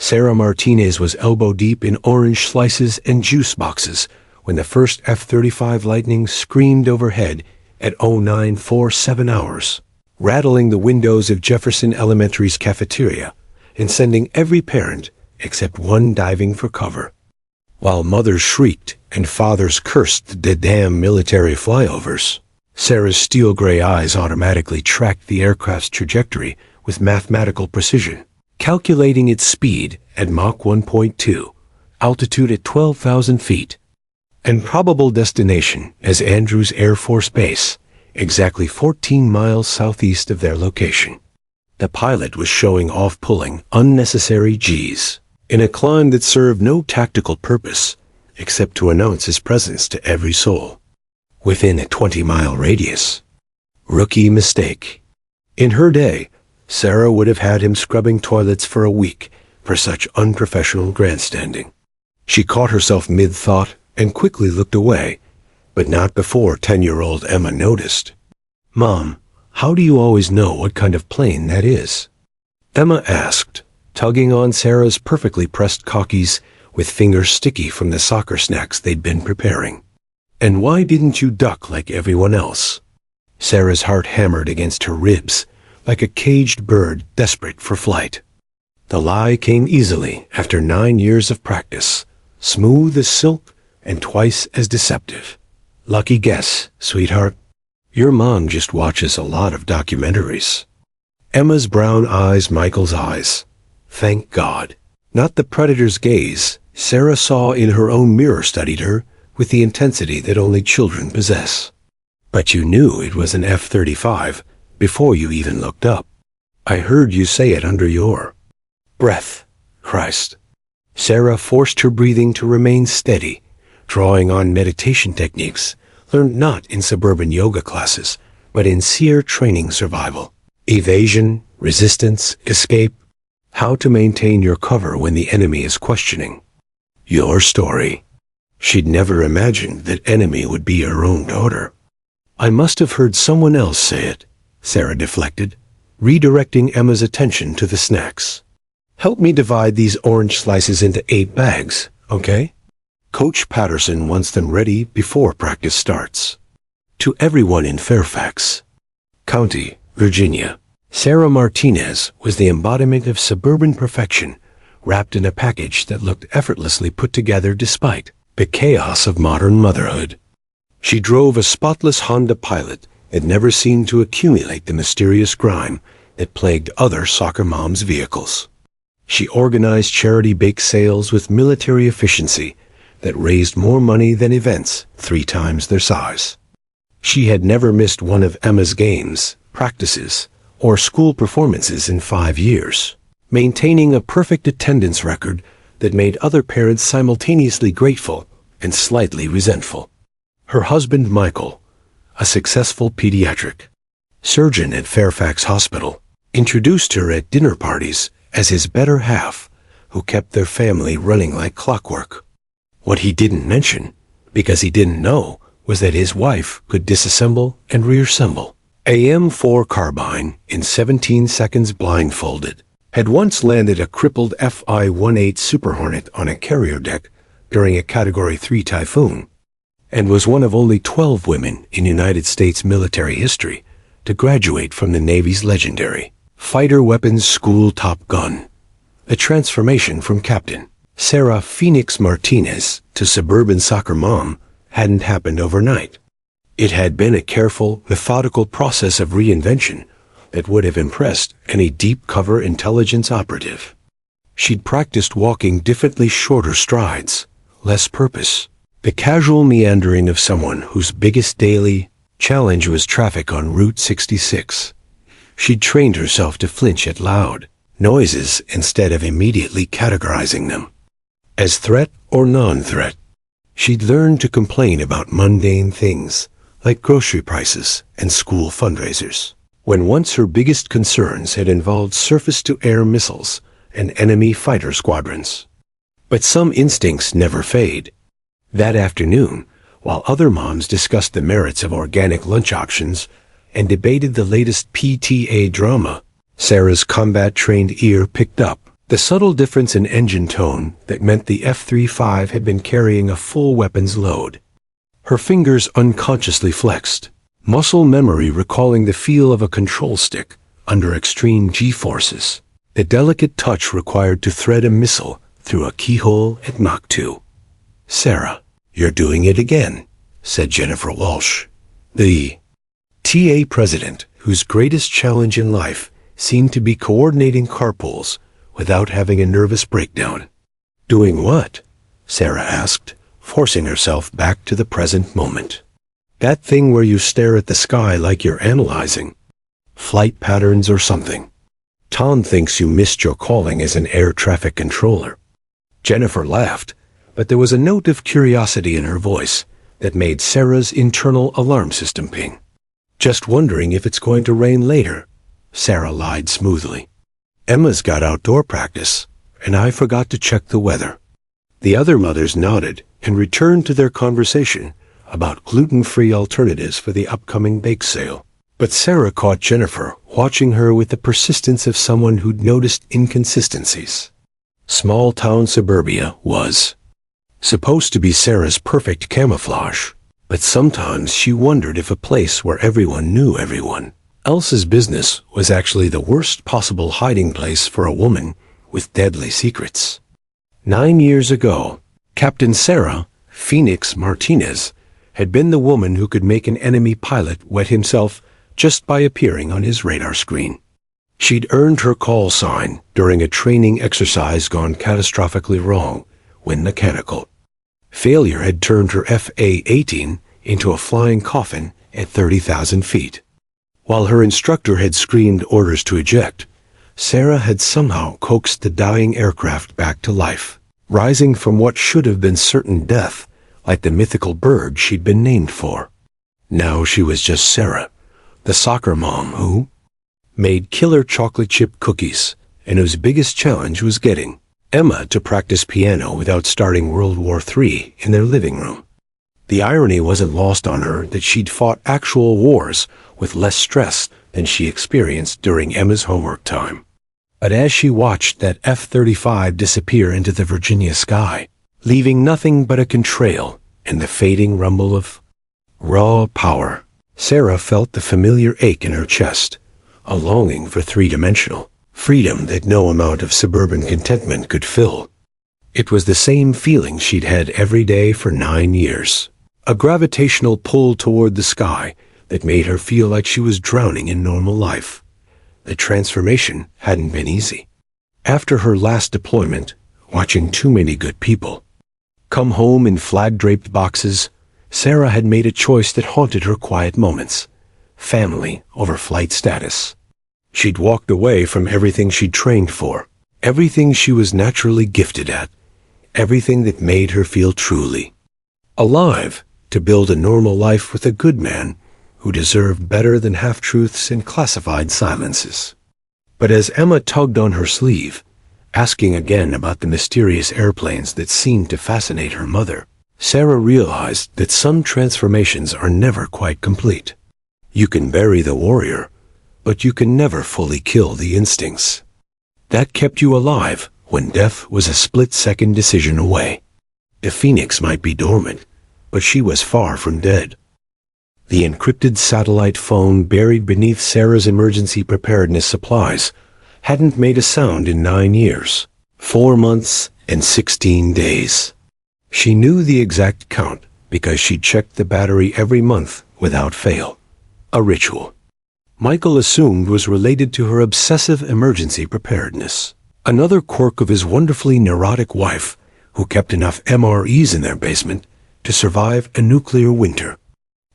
Sarah Martinez was elbow-deep in orange slices and juice boxes when the first F-35 Lightning screamed overhead at 0947 hours, rattling the windows of Jefferson Elementary's cafeteria and sending every parent except one diving for cover. While mothers shrieked and fathers cursed the damn military flyovers, Sarah's steel-gray eyes automatically tracked the aircraft's trajectory with mathematical precision, calculating its speed at Mach 1.2, altitude at 12,000 feet, and probable destination as Andrews Air Force Base, exactly 14 miles southeast of their location. The pilot was showing off pulling unnecessary Gs in a climb that served no tactical purpose except to announce his presence to every soul within a 20-mile radius. Rookie mistake. In her day, Sarah would have had him scrubbing toilets for a week for such unprofessional grandstanding. She caught herself mid-thought and quickly looked away, but not before 10-year-old Emma noticed. "Mom, how do you always know what kind of plane that is?" Emma asked, tugging on Sarah's perfectly pressed khakis with fingers sticky from the soccer snacks they'd been preparing. "And why didn't you duck like everyone else?" Sarah's heart hammered against her ribs like a caged bird desperate for flight. The lie came easily after 9 years of practice, smooth as silk and twice as deceptive. "Lucky guess, sweetheart. Your mom just watches a lot of documentaries." Emma's brown eyes, Michael's eyes. Thank God. Not the predator's gaze Sarah saw in her own mirror studied her with the intensity that only children possess. "But you knew it was an F-35 before you even looked up. I heard you say it under your breath." Christ. Sarah forced her breathing to remain steady, drawing on meditation techniques learned not in suburban yoga classes, but in SEER training survival. Evasion, resistance, escape. How to maintain your cover when the enemy is questioning your story. She'd never imagined that enemy would be her own daughter. "I must have heard someone else say it," Sarah deflected, redirecting Emma's attention to the snacks. "Help me divide these orange slices into 8 bags, okay? Coach Patterson wants them ready before practice starts." To everyone in Fairfax County, Virginia, Sarah Martinez was the embodiment of suburban perfection, wrapped in a package that looked effortlessly put together despite the chaos of modern motherhood. She drove a spotless Honda Pilot that never seemed to accumulate the mysterious grime that plagued other soccer moms' vehicles. She organized charity bake sales with military efficiency that raised more money than events 3 times their size. She had never missed one of Emma's games, practices, or school performances in 5 years, maintaining a perfect attendance record that made other parents simultaneously grateful and slightly resentful. Her husband Michael, a successful pediatric surgeon at Fairfax Hospital, introduced her at dinner parties as his better half, who kept their family running like clockwork. What he didn't mention, because he didn't know, was that his wife could disassemble and reassemble a M4 carbine in 17 seconds blindfolded, had once landed a crippled Fi-18 Super Hornet on a carrier deck during a Category 3 typhoon, and was one of only 12 women in United States military history to graduate from the Navy's legendary Fighter Weapons School Top Gun. A transformation from Captain Sarah Phoenix Martinez to suburban soccer mom hadn't happened overnight. It had been a careful, methodical process of reinvention that would have impressed any deep-cover intelligence operative. She'd practiced walking differently, shorter strides, less purpose, the casual meandering of someone whose biggest daily challenge was traffic on Route 66. She'd trained herself to flinch at loud noises instead of immediately categorizing them as threat or non-threat. She'd learned to complain about mundane things like grocery prices and school fundraisers, when once her biggest concerns had involved surface-to-air missiles and enemy fighter squadrons. But some instincts never fade. That afternoon, while other moms discussed the merits of organic lunch options and debated the latest PTA drama, Sarah's combat-trained ear picked up The subtle difference in engine tone that meant the F-35 had been carrying a full weapons load. Her fingers unconsciously flexed, muscle memory recalling the feel of a control stick under extreme G-forces, the delicate touch required to thread a missile through a keyhole at Mach 2. "Sarah, you're doing it again," said Jennifer Walsh, the TA president whose greatest challenge in life seemed to be coordinating carpools without having a nervous breakdown. "Doing what?" Sarah asked, forcing herself back to the present moment. "That thing where you stare at the sky like you're analyzing flight patterns or something. Tom thinks you missed your calling as an air traffic controller." Jennifer laughed, but there was a note of curiosity in her voice that made Sarah's internal alarm system ping. "Just wondering if it's going to rain later," Sarah lied smoothly. "Emma's got outdoor practice, and I forgot to check the weather." The other mothers nodded and returned to their conversation about gluten-free alternatives for the upcoming bake sale. But Sarah caught Jennifer watching her with the persistence of someone who'd noticed inconsistencies. Small-town suburbia was supposed to be Sarah's perfect camouflage, but sometimes she wondered if a place where everyone knew everyone else's business was actually the worst possible hiding place for a woman with deadly secrets. 9 years ago, Captain Sarah Phoenix Martinez had been the woman who could make an enemy pilot wet himself just by appearing on his radar screen. She'd earned her call sign during a training exercise gone catastrophically wrong when mechanical. Failure had turned her FA-18 into a flying coffin at 30,000 feet. While her instructor had screamed orders to eject, Sarah had somehow coaxed the dying aircraft back to life, rising from what should have been certain death, like the mythical bird she'd been named for. Now she was just Sarah, the soccer mom who made killer chocolate chip cookies and whose biggest challenge was getting Emma to practice piano without starting World War III in their living room. The irony wasn't lost on her that she'd fought actual wars with less stress than she experienced during Emma's homework time. But as she watched that F-35 disappear into the Virginia sky, leaving nothing but a contrail and the fading rumble of raw power, Sarah felt the familiar ache in her chest, a longing for three-dimensional freedom that no amount of suburban contentment could fill. It was the same feeling she'd had every day for 9 years, a gravitational pull toward the sky that made her feel like she was drowning in normal life. The transformation hadn't been easy. After her last deployment, watching too many good people come home in flag-draped boxes, Sarah had made a choice that haunted her quiet moments: family over flight status. She'd walked away from everything she'd trained for, everything she was naturally gifted at, everything that made her feel truly alive, to build a normal life with a good man who deserved better than half-truths and classified silences. But as Emma tugged on her sleeve, asking again about the mysterious airplanes that seemed to fascinate her mother, Sarah realized that some transformations are never quite complete. You can bury the warrior, but you can never fully kill the instincts that kept you alive when death was a split-second decision away. The Phoenix might be dormant, but she was far from dead. The encrypted satellite phone buried beneath Sarah's emergency preparedness supplies hadn't made a sound in 9 years, 4 months and 16 days. She knew the exact count because she checked the battery every month without fail. A ritual Michael assumed was related to her obsessive emergency preparedness, another quirk of his wonderfully neurotic wife, who kept enough MREs in their basement to survive a nuclear winter.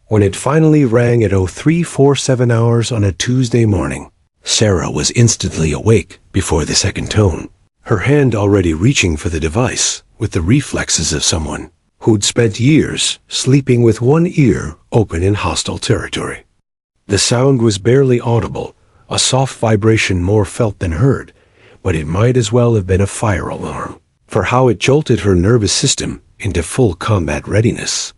When it finally rang at 0347 hours on a Tuesday morning, Sarah was instantly awake before the second tone, her hand already reaching for the device with the reflexes of someone who'd spent years sleeping with one ear open in hostile territory. The sound was barely audible, a soft vibration more felt than heard, but it might as well have been a fire alarm, for how it jolted her nervous system into full combat readiness.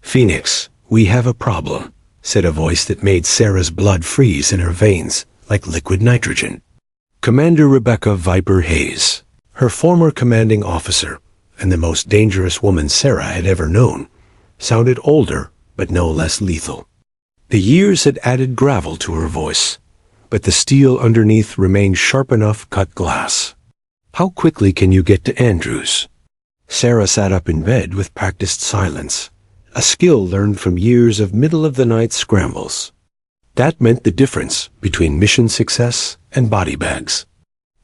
"Phoenix, we have a problem," said a voice that made Sarah's blood freeze in her veins like liquid nitrogen. Commander Rebecca Viper Hayes, her former commanding officer, and the most dangerous woman Sarah had ever known, sounded older but no less lethal. The years had added gravel to her voice, but the steel underneath remained sharp enough cut glass. "How quickly can you get to Andrews?" Sarah sat up in bed with practiced silence, a skill learned from years of middle-of-the-night scrambles. That meant the difference between mission success and body bags.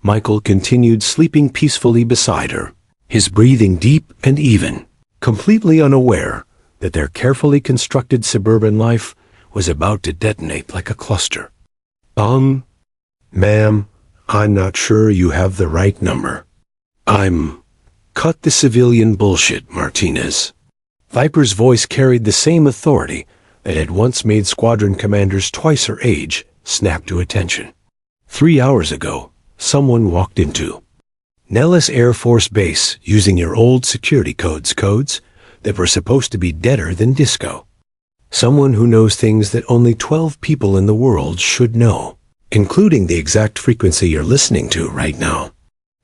Michael continued sleeping peacefully beside her, his breathing deep and even, completely unaware that their carefully constructed suburban life was about to detonate like a cluster. Ma'am, I'm not sure you have the right number. Cut the civilian bullshit, Martinez." Viper's voice carried the same authority that had once made squadron commanders twice her age snap to attention. 3 hours ago, someone walked into Nellis Air Force Base using your old security codes that were supposed to be deader than disco. Someone who knows things that only 12 people in the world should know, including the exact frequency you're listening to right now.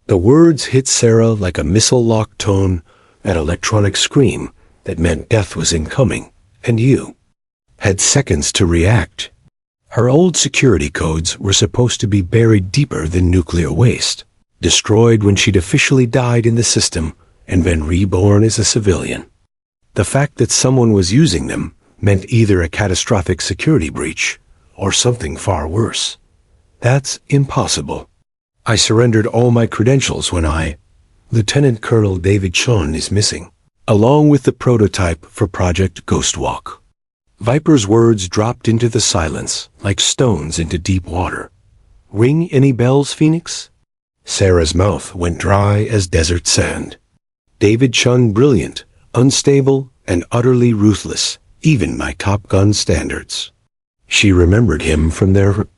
The words hit Sarah like a missile-locked tone, an electronic scream that meant death was incoming, and you had seconds to react. Her old security codes were supposed to be buried deeper than nuclear waste, destroyed when she'd officially died in the system and been reborn as a civilian. The fact that someone was using them meant either a catastrophic security breach or something far worse. That's impossible. I surrendered all my credentials when Lieutenant Colonel David Chun is missing, along with the prototype for Project Ghostwalk. Viper's words dropped into the silence like stones into deep water. Ring any bells, Phoenix? Sarah's mouth went dry as desert sand. David Chun brilliant, unstable, and utterly ruthless, even by Top Gun standards. She remembered him from their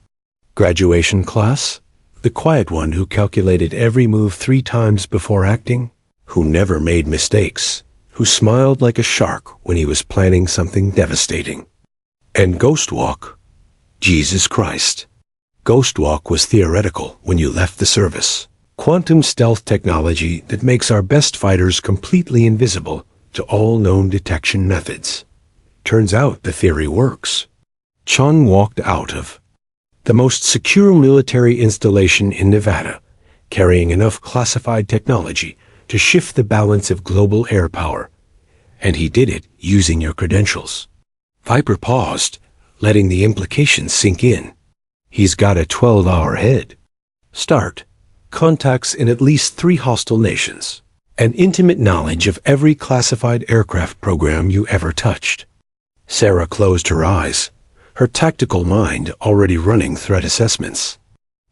graduation class, the quiet one who calculated every move 3 times before acting, who never made mistakes, who smiled like a shark when he was planning something devastating. And Ghostwalk? Jesus Christ. Ghostwalk was theoretical when you left the service. Quantum stealth technology that makes our best fighters completely invisible to all known detection methods. Turns out the theory works. Chun walked out of the most secure military installation in Nevada, carrying enough classified technology to shift the balance of global air power. And he did it using your credentials. Viper paused, letting the implications sink in. He's got a 12-hour head start, contacts in at least 3 hostile nations, and intimate knowledge of every classified aircraft program you ever touched. Sarah closed her eyes, her tactical mind already running threat assessments.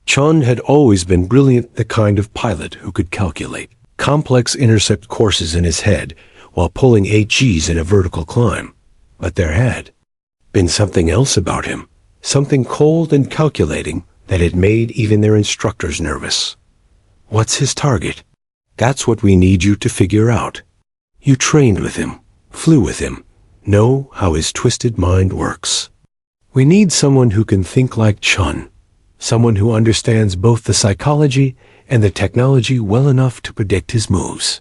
Chun had always been brilliant, the kind of pilot who could calculate complex intercept courses in his head while pulling 8 Gs in a vertical climb. But there had been something else about him, something cold and calculating that had made even their instructors nervous. What's his target? That's what we need you to figure out. You trained with him, flew with him, know how his twisted mind works. We need someone who can think like Chun, someone who understands both the psychology and the technology well enough to predict his moves.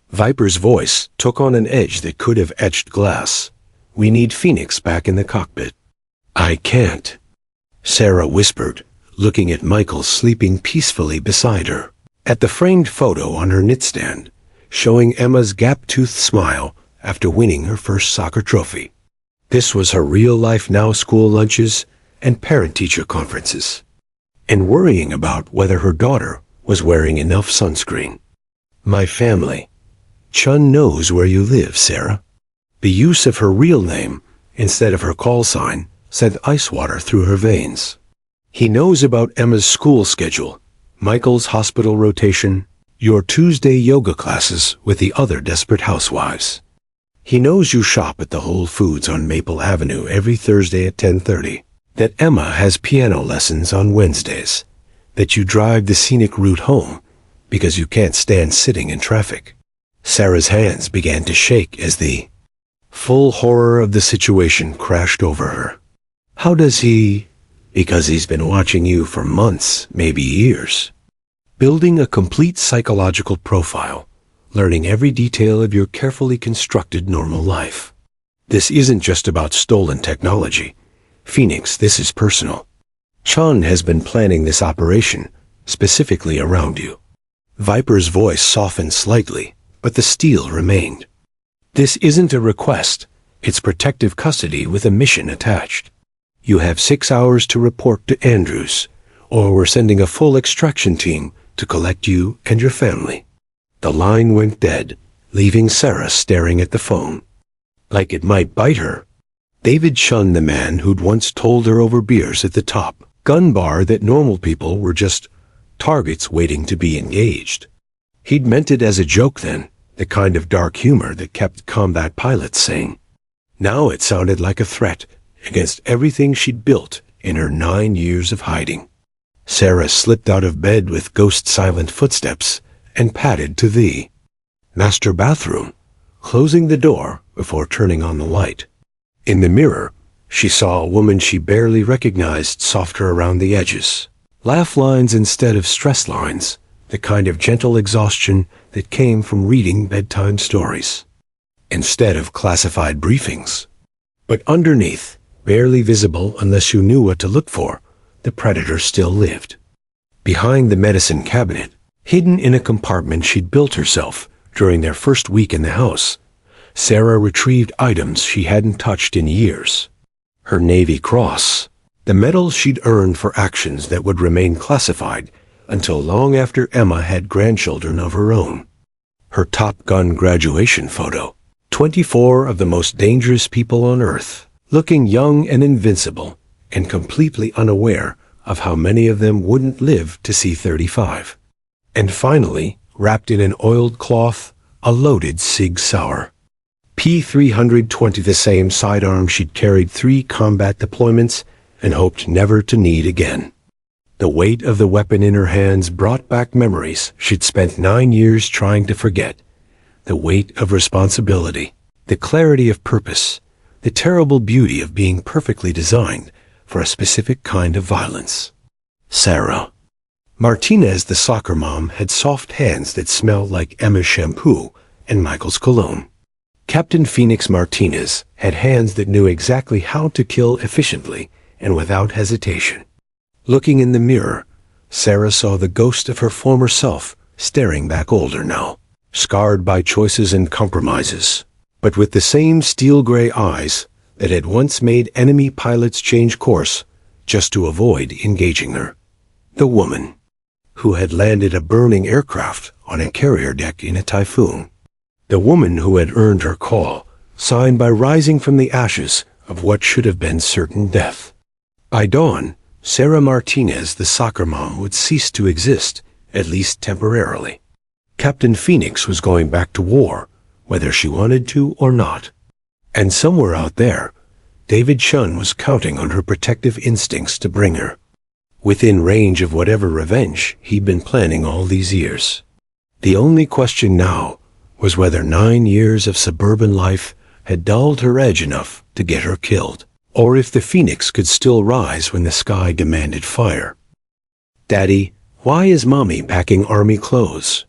Viper's voice took on an edge that could have etched glass. We need Phoenix back in the cockpit. I can't, Sarah whispered, looking at Michael sleeping peacefully beside her. At the framed photo on her nightstand, showing Emma's gap-toothed smile after winning her first soccer trophy. This was her real-life now school lunches and parent-teacher conferences, and worrying about whether her daughter was wearing enough sunscreen. My family. Chun knows where you live, Sarah. The use of her real name instead of her call sign sent ice water through her veins. He knows about Emma's school schedule, Michael's hospital rotation, your Tuesday yoga classes with the other desperate housewives. He knows you shop at the Whole Foods on Maple Avenue every Thursday at 10:30, that Emma has piano lessons on Wednesdays, that you drive the scenic route home because you can't stand sitting in traffic. Sarah's hands began to shake as the full horror of the situation crashed over her. How does he Because he's been watching you for months, maybe years. Building a complete psychological profile, learning every detail of your carefully constructed normal life. This isn't just about stolen technology. Phoenix, this is personal. Chun has been planning this operation, specifically around you. Viper's voice softened slightly, but the steel remained. This isn't a request. It's protective custody with a mission attached. You have 6 hours to report to Andrews, or we're sending a full extraction team to collect you and your family. The line went dead, leaving Sarah staring at the phone. Like it might bite her. David shunned the man who'd once told her over beers at the top gun bar that normal people were just targets waiting to be engaged. He'd meant it as a joke then, the kind of dark humor that kept combat pilots sane. Now it sounded like a threat against everything she'd built in her 9 years of hiding. Sarah slipped out of bed with ghost-silent footsteps and padded to the master bathroom, closing the door before turning on the light. In the mirror, she saw a woman she barely recognized, softer around the edges. Laugh lines instead of stress lines, the kind of gentle exhaustion that came from reading bedtime stories, instead of classified briefings. But underneath, barely visible unless you knew what to look for, the predator still lived. Behind the medicine cabinet, hidden in a compartment she'd built herself during their first week in the house, Sarah retrieved items she hadn't touched in years. Her Navy Cross, the medal she'd earned for actions that would remain classified until long after Emma had grandchildren of her own. Her Top Gun graduation photo, 24 of the most dangerous people on Earth, looking young and invincible, and completely unaware of how many of them wouldn't live to see 35. And finally, wrapped in an oiled cloth, a loaded Sig Sauer. P-320, the same sidearm she'd carried 3 combat deployments and hoped never to need again. The weight of the weapon in her hands brought back memories she'd spent 9 years trying to forget. The weight of responsibility, the clarity of purpose, the terrible beauty of being perfectly designed for a specific kind of violence. Sarah. Martinez, the soccer mom, had soft hands that smelled like Emma's shampoo and Michael's cologne. Captain Phoenix Martinez had hands that knew exactly how to kill efficiently and without hesitation. Looking in the mirror, Sarah saw the ghost of her former self staring back, older now, scarred by choices and compromises, but with the same steel-gray eyes that had once made enemy pilots change course just to avoid engaging her. The woman who had landed a burning aircraft on a carrier deck in a typhoon. The woman who had earned her call, signed by rising from the ashes of what should have been certain death. By dawn, Sarah Martinez, the soccer mom, would cease to exist, at least temporarily. Captain Phoenix was going back to war, whether she wanted to or not. And somewhere out there, David Chun was counting on her protective instincts to bring her within range of whatever revenge he'd been planning all these years. The only question now was whether 9 years of suburban life had dulled her edge enough to get her killed, or if the Phoenix could still rise when the sky demanded fire. "Daddy, why is Mommy packing army clothes?"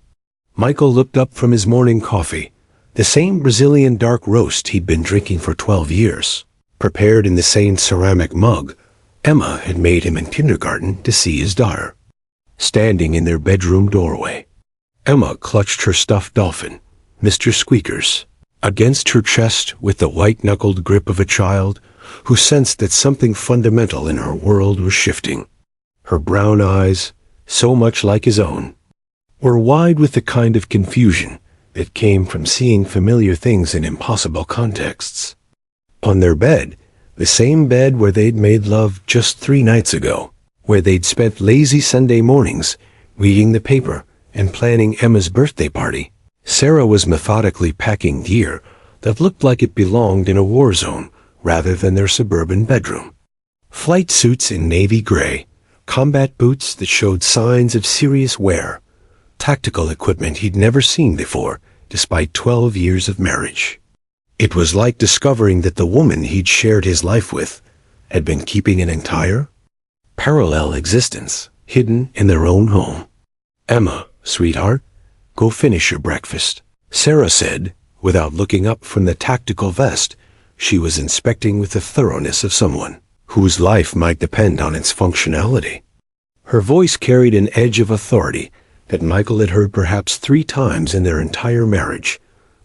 Michael looked up from his morning coffee, the same Brazilian dark roast he'd been drinking for 12 years, prepared in the same ceramic mug Emma had made him in kindergarten to see his daughter. Standing in their bedroom doorway, Emma clutched her stuffed dolphin, Mr. Squeakers, against her chest with the white-knuckled grip of a child who sensed that something fundamental in her world was shifting. Her brown eyes, so much like his own, were wide with the kind of confusion that came from seeing familiar things in impossible contexts. On their bed, the same bed where they'd made love just 3 nights ago, where they'd spent lazy Sunday mornings reading the paper and planning Emma's birthday party, Sarah was methodically packing gear that looked like it belonged in a war zone rather than their suburban bedroom. Flight suits in navy gray, combat boots that showed signs of serious wear, tactical equipment he'd never seen before despite 12 years of marriage. It was like discovering that the woman he'd shared his life with had been keeping an entire parallel existence, hidden in their own home. "Emma, sweetheart, go finish your breakfast," Sarah said, without looking up from the tactical vest she was inspecting with the thoroughness of someone whose life might depend on its functionality. Her voice carried an edge of authority that Michael had heard perhaps 3 times in their entire marriage,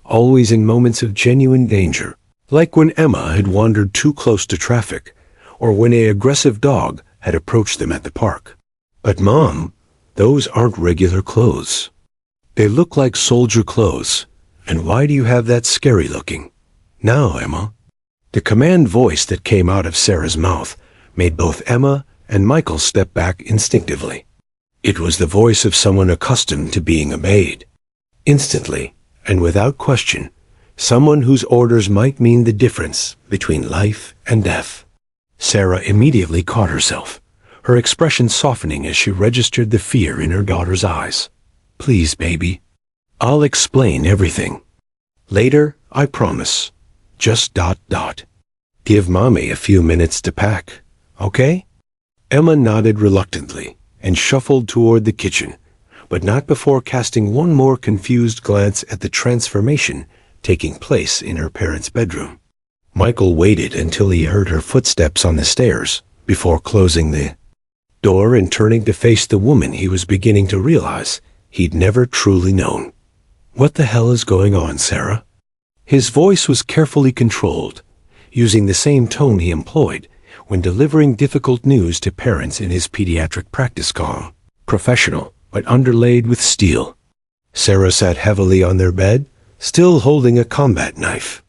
always in moments of genuine danger, like when Emma had wandered too close to traffic, or when an aggressive dog had approached them at the park. "But Mom, those aren't regular clothes. They look like soldier clothes, and why do you have that scary looking? Now, Emma." The command voice that came out of Sarah's mouth made both Emma and Michael step back instinctively. It was the voice of someone accustomed to being obeyed. Instantly, and without question, someone whose orders might mean the difference between life and death. Sarah immediately caught herself, her expression softening as she registered the fear in her daughter's eyes. "Please, baby. I'll explain everything. Later, I promise. Just ... Give Mommy a few minutes to pack, okay?" Emma nodded reluctantly and shuffled toward the kitchen, but not before casting one more confused glance at the transformation taking place in her parents' bedroom. Michael waited until he heard her footsteps on the stairs before closing the door and turning to face the woman he was beginning to realize he'd never truly known. "What the hell is going on, Sarah?" His voice was carefully controlled, using the same tone he employed when delivering difficult news to parents in his pediatric practice, calm, professional, but underlaid with steel. Sarah sat heavily on their bed, still holding a combat knife.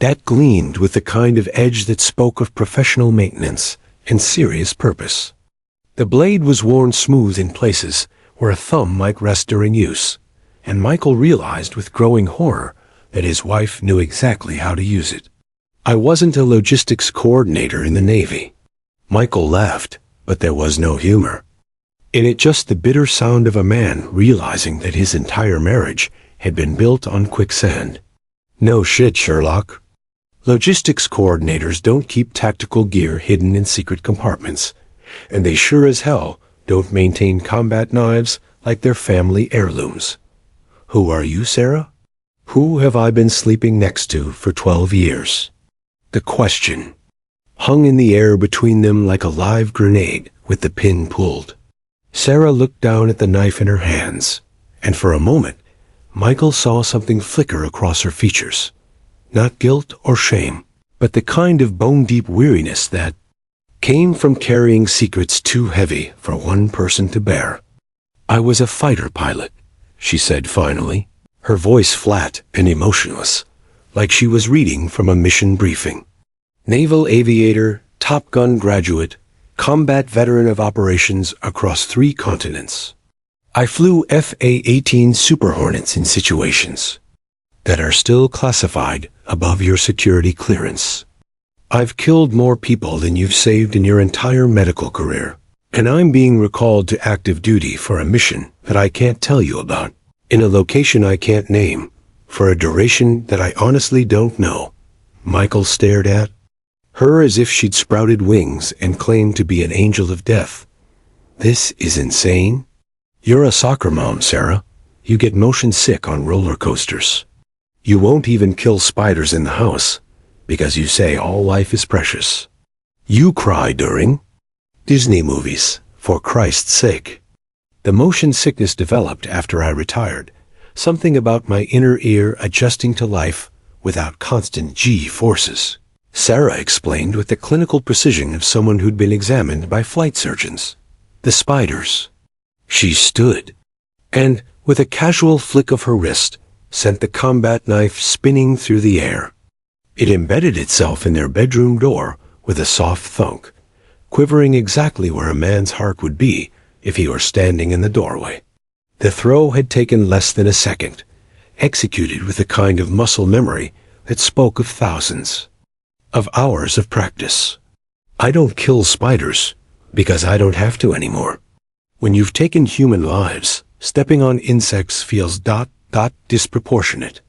That gleamed with the kind of edge that spoke of professional maintenance and serious purpose. The blade was worn smooth in places where a thumb might rest during use, and Michael realized with growing horror that his wife knew exactly how to use it. "I wasn't a logistics coordinator in the Navy." Michael laughed, but there was no humor in it, just the bitter sound of a man realizing that his entire marriage had been built on quicksand. "No shit, Sherlock. Logistics coordinators don't keep tactical gear hidden in secret compartments, and they sure as hell don't maintain combat knives like they're family heirlooms. Who are you, Sarah? Who have I been sleeping next to for 12 years? The question hung in the air between them like a live grenade with the pin pulled. Sarah looked down at the knife in her hands, and for a moment, Michael saw something flicker across her features. Not guilt or shame, but the kind of bone-deep weariness that came from carrying secrets too heavy for one person to bear. "I was a fighter pilot," she said finally, her voice flat and emotionless, like she was reading from a mission briefing. "Naval aviator, Top Gun graduate, combat veteran of operations across 3 continents. I flew F-18 Super Hornets in situations that are still classified above your security clearance. I've killed more people than you've saved in your entire medical career, and I'm being recalled to active duty for a mission that I can't tell you about, in a location I can't name, for a duration that I honestly don't know." Michael stared at her as if she'd sprouted wings and claimed to be an angel of death. "This is insane. You're a soccer mom, Sarah. You get motion sick on roller coasters. You won't even kill spiders in the house because you say all life is precious. You cry during Disney movies, for Christ's sake." The motion sickness developed after I retired, something about my inner ear adjusting to life without constant G-forces. Sarah explained with the clinical precision of someone who'd been examined by flight surgeons. "The spiders." She stood, and, with a casual flick of her wrist, sent the combat knife spinning through the air. It embedded itself in their bedroom door with a soft thunk, quivering exactly where a man's heart would be if he were standing in the doorway. The throw had taken less than a second, executed with a kind of muscle memory that spoke of thousands of hours of practice. I don't kill spiders because I don't have to anymore. When you've taken human lives, stepping on insects feels ... disproportionate.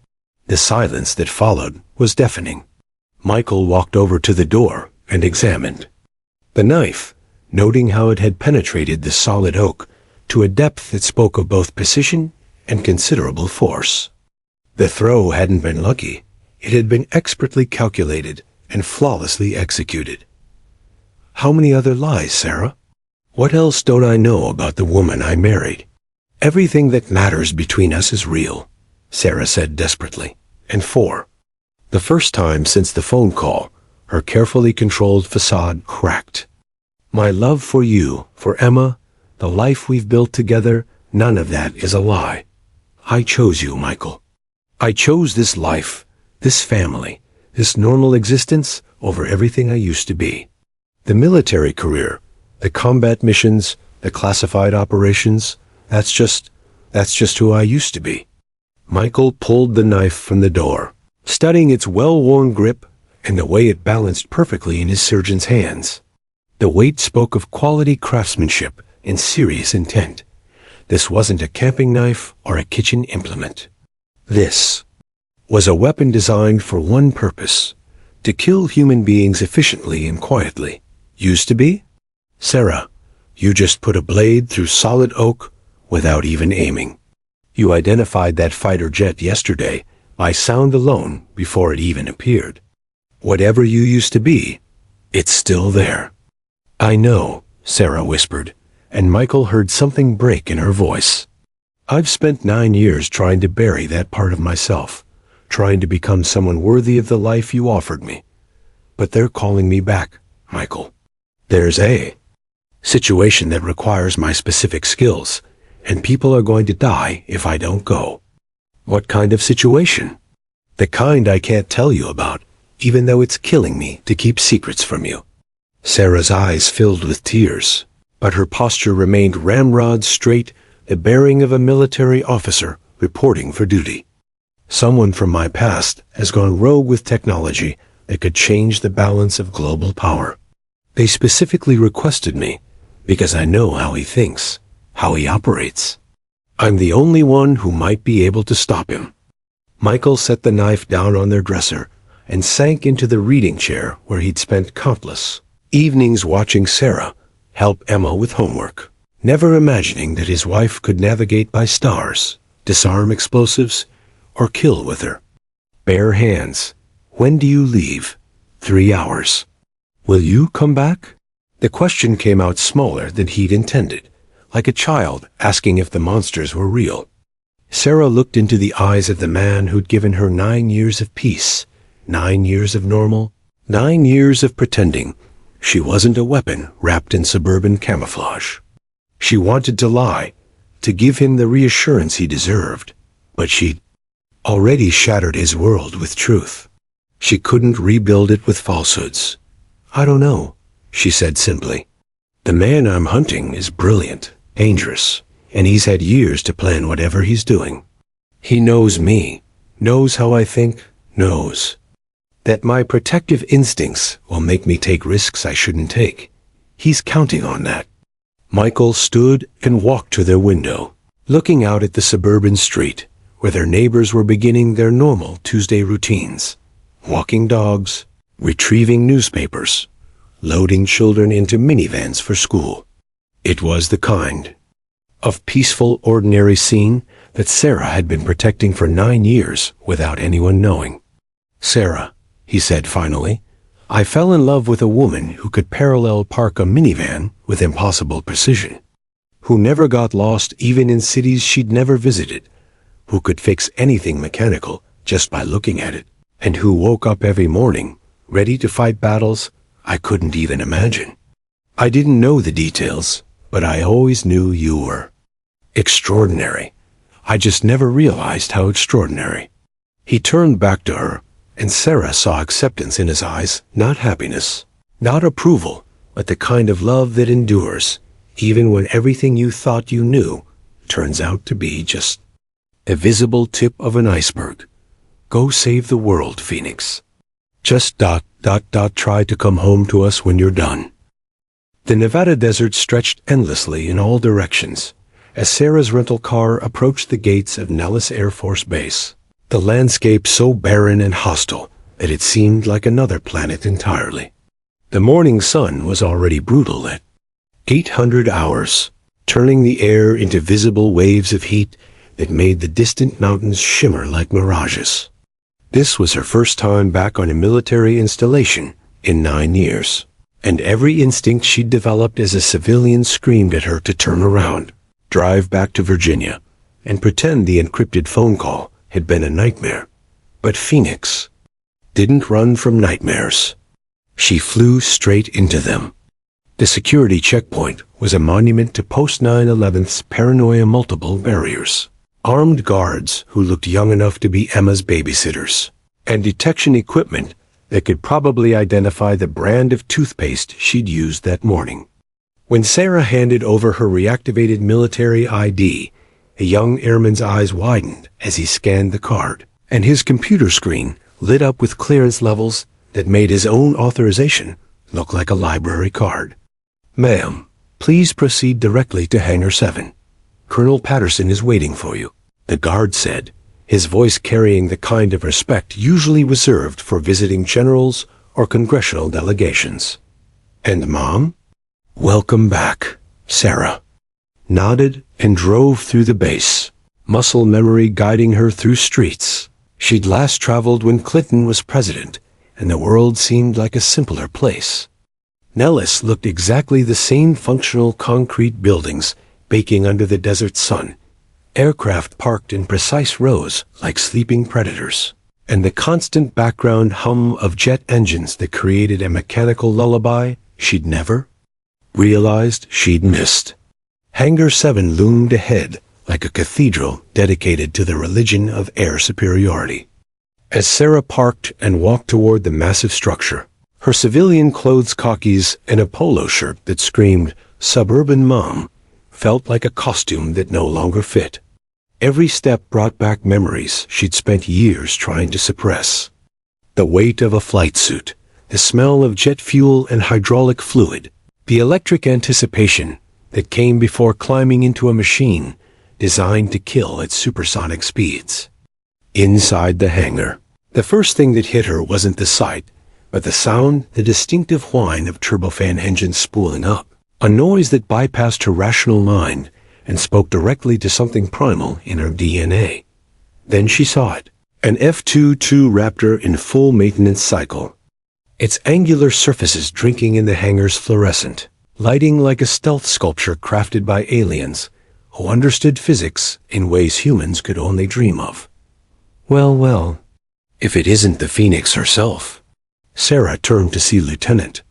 The silence that followed was deafening. Michael walked over to the door and examined. The knife, noting how it had penetrated the solid oak to a depth that spoke of both precision and considerable force. The throw hadn't been lucky. It had been expertly calculated and flawlessly executed. How many other lies, Sarah? What else don't I know about the woman I married? Everything that matters between us is real, Sarah said desperately. And for the first time since the phone call, her carefully controlled facade cracked. My love for you, for Emma, the life we've built together, none of that is a lie. I chose you, Michael. I chose this life, this family, this normal existence over everything I used to be. The military career, the combat missions, the classified operations, that's just who I used to be. Michael pulled the knife from the door, studying its well-worn grip and the way it balanced perfectly in his surgeon's hands. The weight spoke of quality craftsmanship and serious intent. This wasn't a camping knife or a kitchen implement. This was a weapon designed for one purpose: to kill human beings efficiently and quietly. Used to be? Sarah, you just put a blade through solid oak without even aiming. You identified that fighter jet yesterday by sound alone before it even appeared. Whatever you used to be, it's still there. I know, Sarah whispered, and Michael heard something break in her voice. I've spent 9 years trying to bury that part of myself, trying to become someone worthy of the life you offered me. But they're calling me back, Michael. There's a situation that requires my specific skills, and people are going to die if I don't go. What kind of situation? The kind I can't tell you about, even though it's killing me to keep secrets from you. Sarah's eyes filled with tears, but her posture remained ramrod straight, the bearing of a military officer reporting for duty. Someone from my past has gone rogue with technology that could change the balance of global power. They specifically requested me because I know how he thinks, how he operates. I'm the only one who might be able to stop him. Michael set the knife down on their dresser and sank into the reading chair where he'd spent countless evenings watching Sarah help Emma with homework, never imagining that his wife could navigate by stars, disarm explosives, or kill with her bare hands. When do you leave? 3 hours. Will you come back? The question came out smaller than he'd intended, like a child asking if the monsters were real. Sarah looked into the eyes of the man who'd given her 9 years of peace, 9 years of normal, 9 years of pretending she wasn't a weapon wrapped in suburban camouflage. She wanted to lie, to give him the reassurance he deserved, but she'd already shattered his world with truth. She couldn't rebuild it with falsehoods. I don't know, she said simply. The man I'm hunting is brilliant, dangerous, and he's had years to plan whatever he's doing. He knows me, knows how I think, knows that my protective instincts will make me take risks I shouldn't take. He's counting on that. Michael stood and walked to their window, looking out at the suburban street where their neighbors were beginning their normal Tuesday routines, walking dogs, retrieving newspapers, loading children into minivans for school. It was the kind of peaceful, ordinary scene that Sarah had been protecting for 9 years without anyone knowing. Sarah, he said finally, I fell in love with a woman who could parallel park a minivan with impossible precision, who never got lost even in cities she'd never visited, who could fix anything mechanical just by looking at it, and who woke up every morning ready to fight battles I couldn't even imagine. I didn't know the details, but I always knew you were extraordinary. I just never realized how extraordinary. He turned back to her, and Sarah saw acceptance in his eyes, not happiness, not approval, but the kind of love that endures, even when everything you thought you knew turns out to be just a visible tip of an iceberg. Go save the world, Phoenix. Just ... try to come home to us when you're done. The Nevada desert stretched endlessly in all directions as Sarah's rental car approached the gates of Nellis Air Force Base, the landscape so barren and hostile that it seemed like another planet entirely. The morning sun was already brutal at 800 hours, turning the air into visible waves of heat that made the distant mountains shimmer like mirages. This was her first time back on a military installation in 9 years, and every instinct she'd developed as a civilian screamed at her to turn around, drive back to Virginia, and pretend the encrypted phone call had been a nightmare. But Phoenix didn't run from nightmares. She flew straight into them. The security checkpoint was a monument to post-9/11's paranoia multiple barriers. Armed guards who looked young enough to be Emma's babysitters, and detection equipment that could probably identify the brand of toothpaste she'd used that morning. When Sarah handed over her reactivated military ID, a young airman's eyes widened as he scanned the card, and his computer screen lit up with clearance levels that made his own authorization look like a library card. "Ma'am, please proceed directly to Hangar 7. Colonel Patterson is waiting for you," the guard said, his voice carrying the kind of respect usually reserved for visiting generals or congressional delegations. "And Mom?" "Welcome back," Sarah nodded and drove through the base, muscle memory guiding her through streets she'd last traveled when Clinton was president, and the world seemed like a simpler place. Nellis looked exactly the same: functional concrete buildings baking under the desert sun, aircraft parked in precise rows like sleeping predators, and the constant background hum of jet engines that created a mechanical lullaby she'd never realized she'd missed. Hangar 7 loomed ahead like a cathedral dedicated to the religion of air superiority. As Sarah parked and walked toward the massive structure, her civilian clothes, khakis, and a polo shirt that screamed "Suburban Mom" felt like a costume that no longer fit. Every step brought back memories she'd spent years trying to suppress. The weight of a flight suit, the smell of jet fuel and hydraulic fluid, the electric anticipation that came before climbing into a machine designed to kill at supersonic speeds. Inside the hangar, the first thing that hit her wasn't the sight, but the sound, the distinctive whine of turbofan engines spooling up, a noise that bypassed her rational mind and spoke directly to something primal in her DNA. Then she saw it, an F-22 Raptor in full maintenance cycle, its angular surfaces drinking in the hangar's fluorescent lighting like a stealth sculpture crafted by aliens who understood physics in ways humans could only dream of. Well, if it isn't the Phoenix herself. Sarah turned to see Lieutenant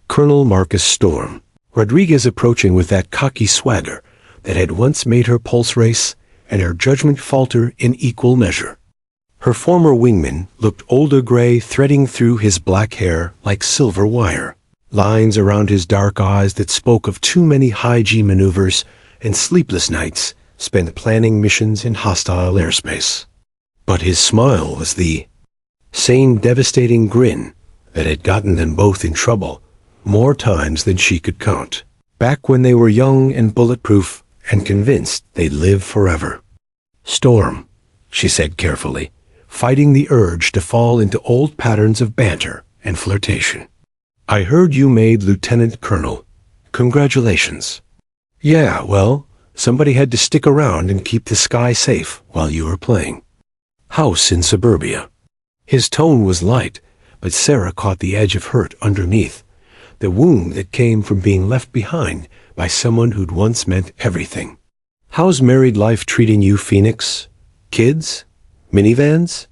Colonel Marcus Storm Rodriguez approaching with that cocky swagger that had once made her pulse race and her judgment falter in equal measure. Her former wingman looked older gray, threading through his black hair like silver wire, lines around his dark eyes that spoke of too many high-G maneuvers and sleepless nights spent planning missions in hostile airspace. But his smile was the same devastating grin that had gotten them both in trouble more times than she could count, back when they were young and bulletproof and convinced they'd live forever. "Storm," she said carefully, fighting the urge to fall into old patterns of banter and flirtation. "I heard you made Lieutenant Colonel. Congratulations." "Yeah, well, somebody had to stick around and keep the sky safe while you were playing." "House in suburbia." His tone was light, but Sarah caught the edge of hurt underneath, the wound that came from being left behind by someone who'd once meant everything. "How's married life treating you, Phoenix? Kids? Minivans?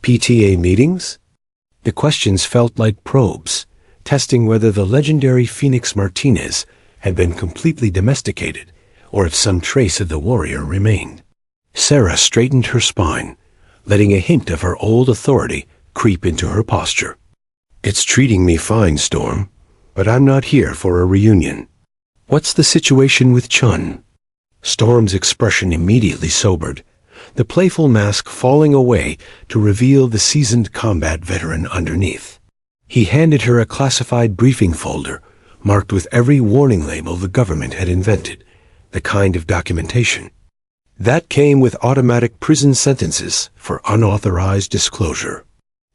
PTA meetings?" The questions felt like probes, testing whether the legendary Phoenix Martinez had been completely domesticated or if some trace of the warrior remained. Sarah straightened her spine, letting a hint of her old authority creep into her posture. "It's treating me fine, Storm, but I'm not here for a reunion." "What's the situation with Chun?" Storm's expression immediately sobered, the playful mask falling away to reveal the seasoned combat veteran underneath. He handed her a classified briefing folder marked with every warning label the government had invented, the kind of documentation that came with automatic prison sentences for unauthorized disclosure.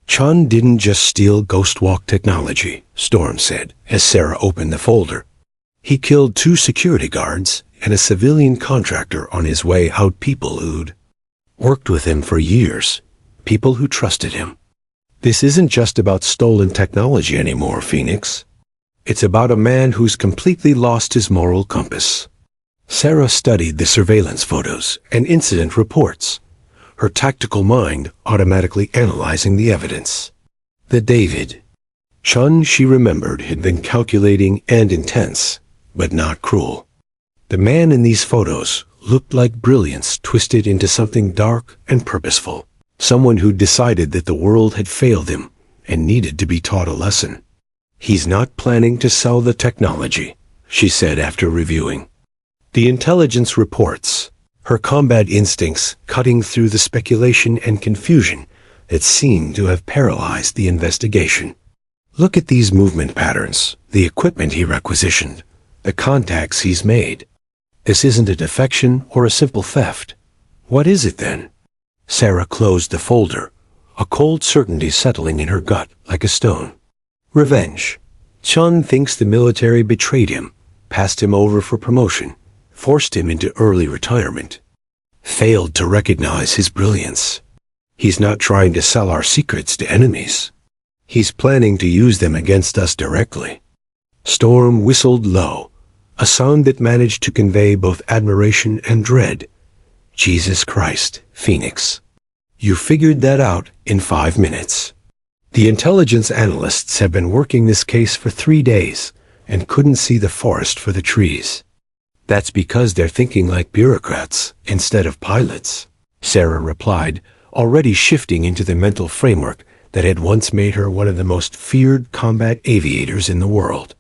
"Chun didn't just steal Ghostwalk technology," Storm said as Sarah opened the folder. He killed 2 security guards and a civilian contractor on his way out, people who'd worked with him for years, people who trusted him. This isn't just about stolen technology anymore, Phoenix. It's about a man who's completely lost his moral compass. Sarah studied the surveillance photos and incident reports, her tactical mind automatically analyzing the evidence. The David Chun she remembered had been calculating and intense, but not cruel. The man in these photos looked like brilliance twisted into something dark and purposeful, someone who decided that the world had failed him and needed to be taught a lesson. He's not planning to sell the technology, she said after reviewing the intelligence reports, her combat instincts cutting through the speculation and confusion that seemed to have paralyzed the investigation. Look at these movement patterns, the equipment he requisitioned, the contacts he's made. This isn't a defection or a simple theft. What is it then? Sarah closed the folder, a cold certainty settling in her gut like a stone. Revenge. Chun thinks the military betrayed him, passed him over for promotion, forced him into early retirement, failed to recognize his brilliance. He's not trying to sell our secrets to enemies. He's planning to use them against us directly. Storm whistled low, a sound that managed to convey both admiration and dread. Jesus Christ, Phoenix. You figured that out in 5 minutes. The intelligence analysts have been working this case for 3 days and couldn't see the forest for the trees. That's because they're thinking like bureaucrats instead of pilots, Sarah replied, already shifting into the mental framework that had once made her one of the most feared combat aviators in the world.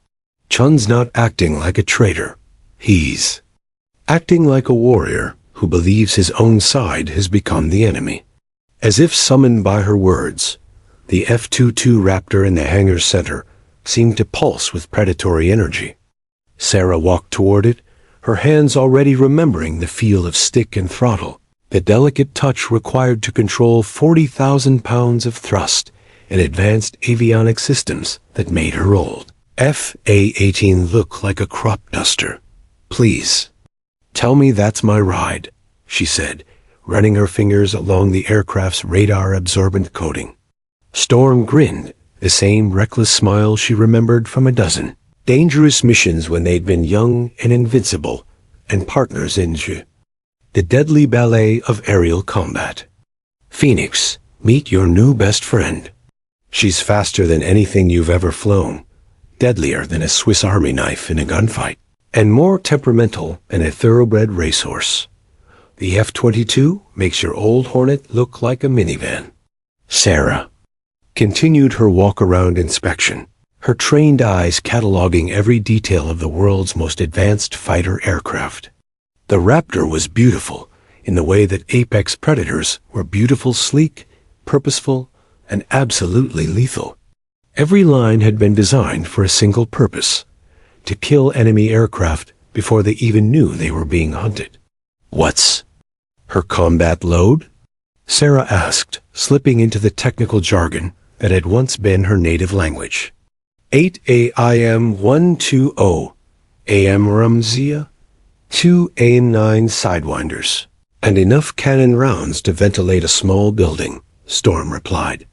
Chun's not acting like a traitor. He's acting like a warrior who believes his own side has become the enemy. As if summoned by her words, the F-22 Raptor in the hangar center seemed to pulse with predatory energy. Sarah walked toward it, her hands already remembering the feel of stick and throttle, the delicate touch required to control 40,000 pounds of thrust and advanced avionic systems that made her old. F-A-18 looked like a crop duster. Please, tell me that's my ride, she said, running her fingers along the aircraft's radar-absorbent coating. Storm grinned, the same reckless smile she remembered from a dozen dangerous missions when they'd been young and invincible, and partners in the deadly ballet of aerial combat. Phoenix, meet your new best friend. She's faster than anything you've ever flown, deadlier than a Swiss Army knife in a gunfight, and more temperamental than a thoroughbred racehorse. The F-22 makes your old Hornet look like a minivan. Sarah continued her walk-around inspection, her trained eyes cataloging every detail of the world's most advanced fighter aircraft. The Raptor was beautiful in the way that apex predators were beautiful, sleek, purposeful, and absolutely lethal. Every line had been designed for a single purpose: to kill enemy aircraft before they even knew they were being hunted. What's her combat load? Sarah asked, slipping into the technical jargon that had once been her native language. 8 AIM 120 AM Ramzia, 2 AIM-9 Sidewinders, and enough cannon rounds to ventilate a small building, Storm replied.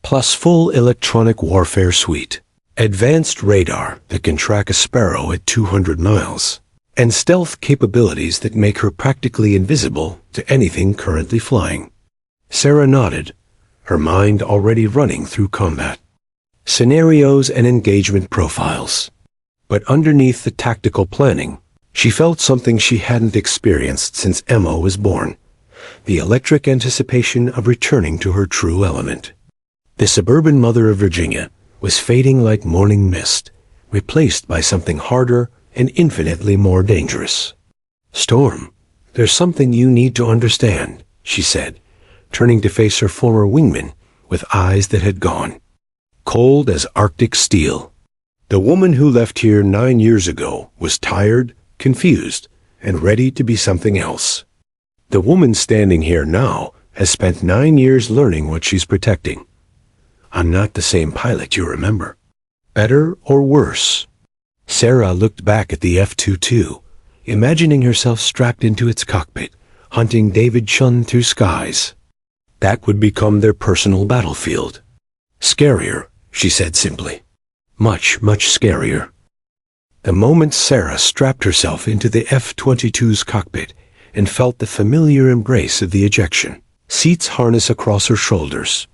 Plus full electronic warfare suite, advanced radar that can track a Sparrow at 200 miles, and stealth capabilities that make her practically invisible to anything currently flying. Sarah nodded, her mind already running through combat scenarios and engagement profiles. But underneath the tactical planning, she felt something she hadn't experienced since Emma was born, the electric anticipation of returning to her true element. The suburban mother of Virginia was fading like morning mist, replaced by something harder and infinitely more dangerous. Storm, there's something you need to understand, she said, turning to face her former wingman with eyes that had gone cold as Arctic steel. The woman who left here 9 years ago was tired, confused, and ready to be something else. The woman standing here now has spent 9 years learning what she's protecting. I'm not the same pilot you remember. Better or worse? Sarah looked back at the F-22, imagining herself strapped into its cockpit, hunting David Chun through skies. That would become their personal battlefield. Scarier, she said simply. Much, much scarier. The moment Sarah strapped herself into the F-22's cockpit and felt the familiar embrace of the ejection seat's harness across her shoulders,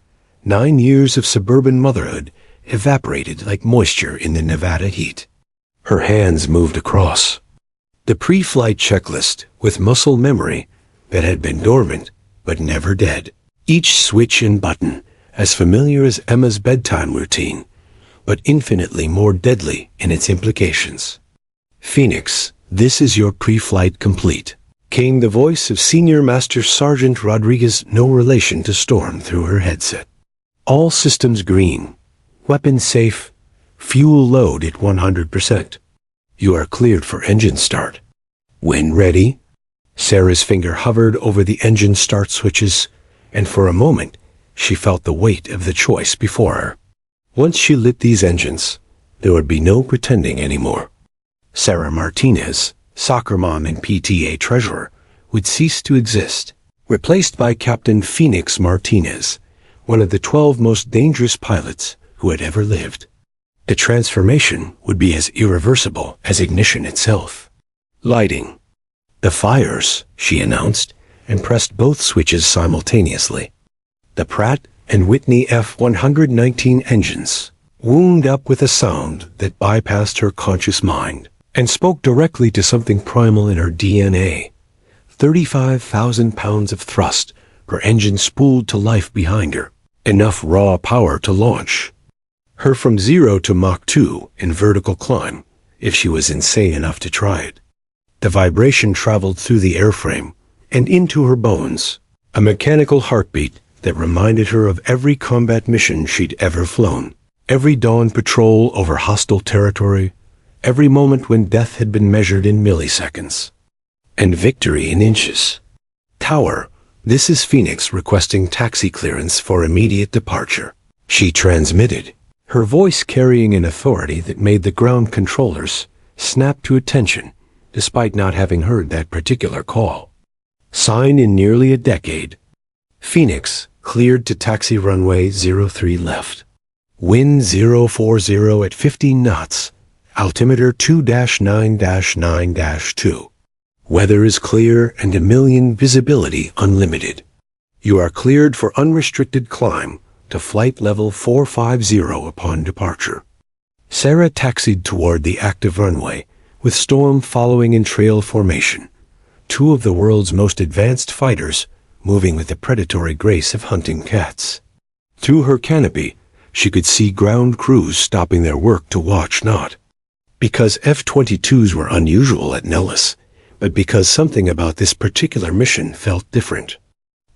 9 years of suburban motherhood evaporated like moisture in the Nevada heat. Her hands moved across the pre-flight checklist with muscle memory that had been dormant but never dead. Each switch and button as familiar as Emma's bedtime routine, but infinitely more deadly in its implications. "Phoenix, this is your pre-flight complete," came the voice of Senior Master Sergeant Rodriguez, no relation to Storm, through her headset. "All systems green. Weapons safe. Fuel load at 100%. You are cleared for engine start. When ready?" Sarah's finger hovered over the engine start switches, and for a moment she felt the weight of the choice before her. Once she lit these engines, there would be no pretending anymore. Sarah Martinez, soccer mom and PTA treasurer, would cease to exist, replaced by Captain Phoenix Martinez, one of the 12 most dangerous pilots who had ever lived. The transformation would be as irreversible as ignition itself. "Lighting." "The fires," she announced, and pressed both switches simultaneously. The Pratt and Whitney F-119 engines wound up with a sound that bypassed her conscious mind and spoke directly to something primal in her DNA. 35,000 pounds of thrust per engine spooled to life behind her, enough raw power to launch her from 0 to Mach 2 in vertical climb, if she was insane enough to try it. The vibration traveled through the airframe and into her bones, a mechanical heartbeat that reminded her of every combat mission she'd ever flown, every dawn patrol over hostile territory, every moment when death had been measured in milliseconds, and victory in inches. "Tower, this is Phoenix requesting taxi clearance for immediate departure," she transmitted, her voice carrying an authority that made the ground controllers snap to attention, despite not having heard that particular call. "Sign in nearly a decade. Phoenix, cleared to taxi runway 03 left. Wind 040 at 15 knots. Altimeter 2-9-9-2. Weather is clear and a million visibility unlimited. You are cleared for unrestricted climb to flight level 450 upon departure." Sarah taxied toward the active runway, with Storm following in trail formation, 2 of the world's most advanced fighters moving with the predatory grace of hunting cats. Through her canopy, she could see ground crews stopping their work to watch, not because F-22s were unusual at Nellis, but because something about this particular mission felt different.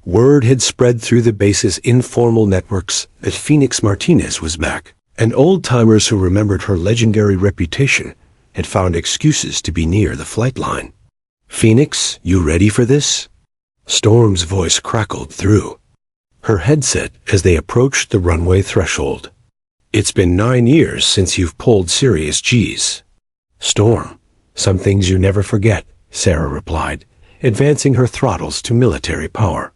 Word had spread through the base's informal networks that Phoenix Martinez was back, and old-timers who remembered her legendary reputation had found excuses to be near the flight line. "Phoenix, you ready for this?" Storm's voice crackled through her headset as they approached the runway threshold. "It's been 9 years since you've pulled serious G's." "Storm, some things you never forget," Sarah replied, advancing her throttles to military power.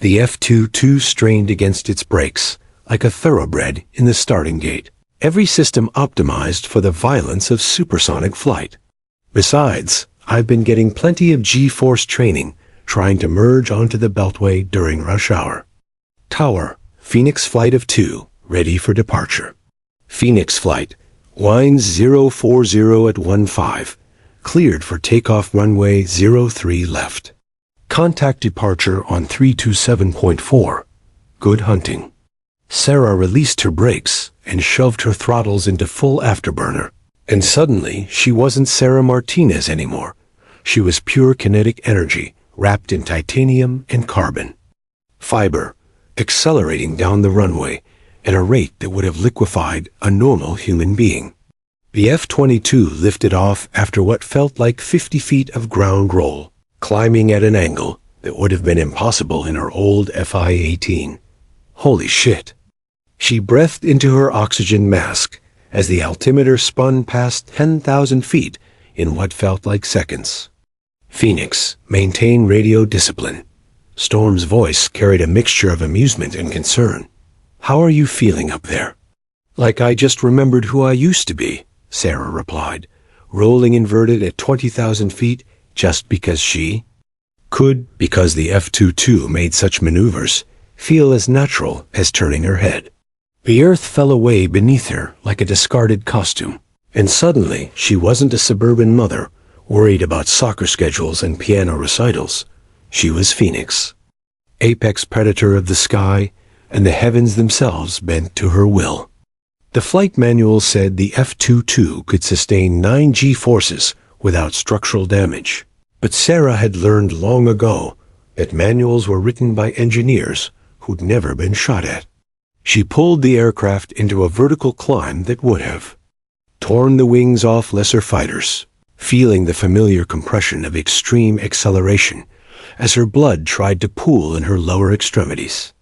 The F-22 strained against its brakes like a thoroughbred in the starting gate, every system optimized for the violence of supersonic flight. "Besides, I've been getting plenty of G-force training trying to merge onto the Beltway during rush hour." "Tower, Phoenix flight of 2, ready for departure." "Phoenix flight, winds 040 at 15, cleared for takeoff runway 03 left. Contact departure on 327.4. Good hunting." Sarah released her brakes and shoved her throttles into full afterburner, and suddenly she wasn't Sarah Martinez anymore. She was pure kinetic energy, wrapped in titanium and carbon fiber, accelerating down the runway at a rate that would have liquefied a normal human being. The F-22 lifted off after what felt like 50 feet of ground roll, climbing at an angle that would have been impossible in her old Fi-18. Holy shit. She breathed into her oxygen mask as the altimeter spun past 10,000 feet in what felt like seconds. "Phoenix, maintain radio discipline." Storm's voice carried a mixture of amusement and concern. "How are you feeling up there?" "Like I just remembered who I used to be," Sarah replied, rolling inverted at 20,000 feet just because she could, because the F-22 made such maneuvers, feel as natural as turning her head. The earth fell away beneath her like a discarded costume, and suddenly she wasn't a suburban mother worried about soccer schedules and piano recitals. She was Phoenix, apex predator of the sky, and the heavens themselves bent to her will. The flight manual said the F-22 could sustain 9 G-forces without structural damage. But Sarah had learned long ago that manuals were written by engineers who'd never been shot at. She pulled the aircraft into a vertical climb that would have torn the wings off lesser fighters, feeling the familiar compression of extreme acceleration as her blood tried to pool in her lower extremities.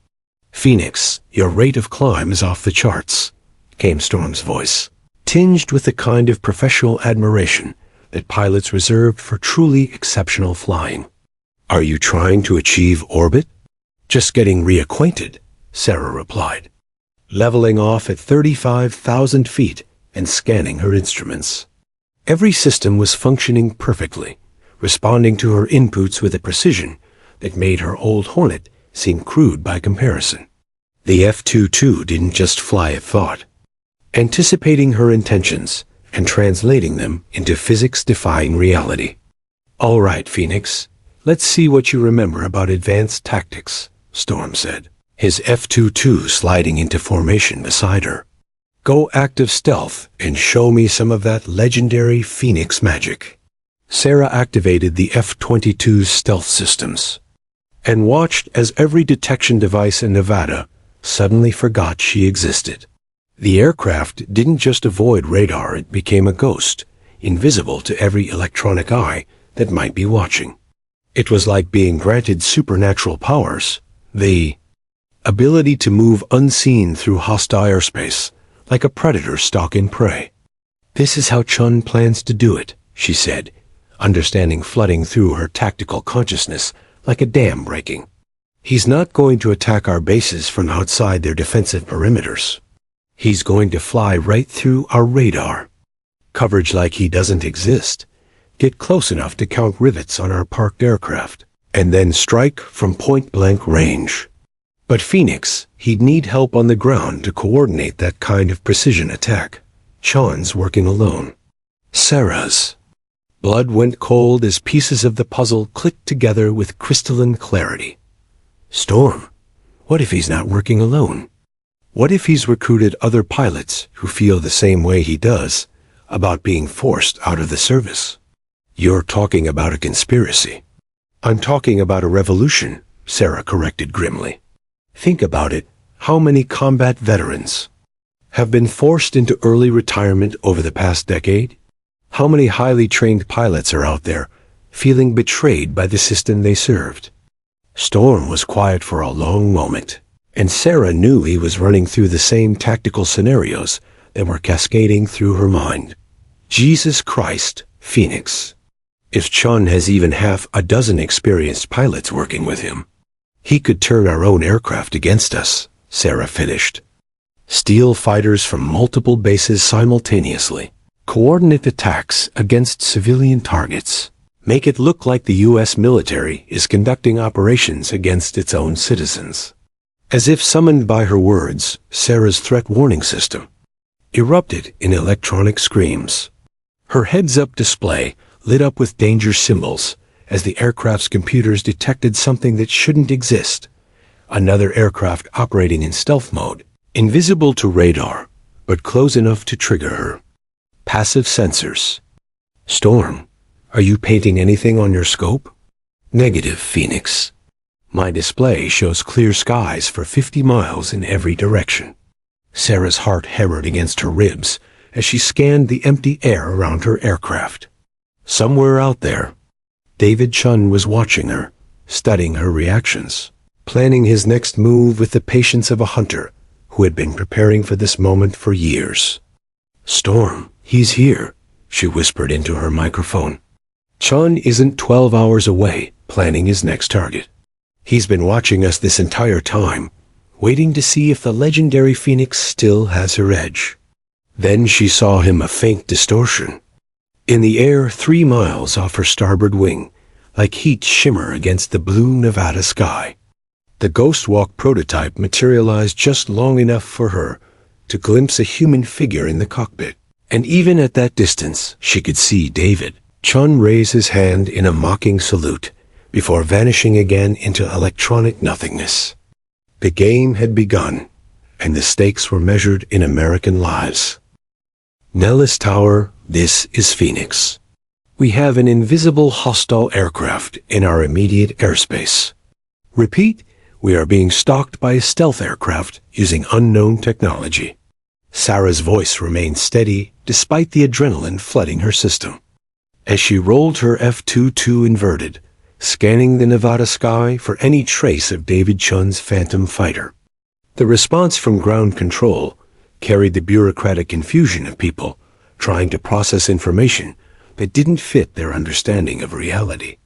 "Phoenix, your rate of climb is off the charts," came Storm's voice, tinged with the kind of professional admiration that pilots reserved for truly exceptional flying. "Are you trying to achieve orbit?" "Just getting reacquainted," Sarah replied, leveling off at 35,000 feet and scanning her instruments. Every system was functioning perfectly, responding to her inputs with a precision that made her old Hornet seem crude by comparison. The F-22 didn't just fly a thought, anticipating her intentions and translating them into physics-defying reality. "All right, Phoenix, let's see what you remember about advanced tactics," Storm said, his F-22 sliding into formation beside her. "Go active stealth and show me some of that legendary Phoenix magic." Sarah activated the F-22's stealth systems and watched as every detection device in Nevada suddenly forgot she existed. The aircraft didn't just avoid radar, it became a ghost, invisible to every electronic eye that might be watching. It was like being granted supernatural powers, the ability to move unseen through hostile airspace, like a predator stalking prey. "This is how Chun plans to do it," she said, understanding flooding through her tactical consciousness like a dam breaking. "He's not going to attack our bases from outside their defensive perimeters. He's going to fly right through our radar coverage like he doesn't exist, get close enough to count rivets on our parked aircraft, and then strike from point-blank range. But Phoenix, he'd need help on the ground to coordinate that kind of precision attack. Chun's working alone." Sarah's blood went cold as pieces of the puzzle clicked together with crystalline clarity. "Storm, what if he's not working alone? What if he's recruited other pilots who feel the same way he does about being forced out of the service?" "You're talking about a conspiracy." "I'm talking about a revolution," Sarah corrected grimly. "Think about it. How many combat veterans have been forced into early retirement over the past decade? How many highly trained pilots are out there feeling betrayed by the system they served?" Storm was quiet for a long moment, and Sarah knew he was running through the same tactical scenarios that were cascading through her mind. Jesus Christ, Phoenix. If Chun has even half a dozen experienced pilots working with him, he could turn our own aircraft against us, Sarah finished. Steal fighters from multiple bases simultaneously, coordinate attacks against civilian targets, make it look like the U.S. military is conducting operations against its own citizens. As if summoned by her words, Sarah's threat warning system erupted in electronic screams. Her heads-up display lit up with danger symbols as the aircraft's computers detected something that shouldn't exist. Another aircraft operating in stealth mode, invisible to radar, but close enough to trigger her. Passive sensors. "Storm, are you painting anything on your scope?" "Negative, Phoenix. My display shows clear skies for 50 miles in every direction." Sarah's heart hammered against her ribs as she scanned the empty air around her aircraft. Somewhere out there, David Chun was watching her, studying her reactions, planning his next move with the patience of a hunter who had been preparing for this moment for years. "Storm, he's here," she whispered into her microphone. Chun isn't 12 hours away, planning his next target. He's been watching us this entire time, waiting to see if the legendary Phoenix still has her edge. Then she saw him a faint distortion. In the air 3 miles off her starboard wing, like heat shimmer against the blue Nevada sky. The Ghost Walk prototype materialized just long enough for her to glimpse a human figure in the cockpit. And even at that distance, she could see David. Chun raised his hand in a mocking salute before vanishing again into electronic nothingness. The game had begun, and the stakes were measured in American lives. Nellis Tower, this is Phoenix. We have an invisible hostile aircraft in our immediate airspace. Repeat, we are being stalked by a stealth aircraft using unknown technology. Sarah's voice remained steady despite the adrenaline flooding her system. As she rolled her F-22 inverted, scanning the Nevada sky for any trace of David Chun's Phantom fighter. The response from ground control carried the bureaucratic confusion of people trying to process information that didn't fit their understanding of reality.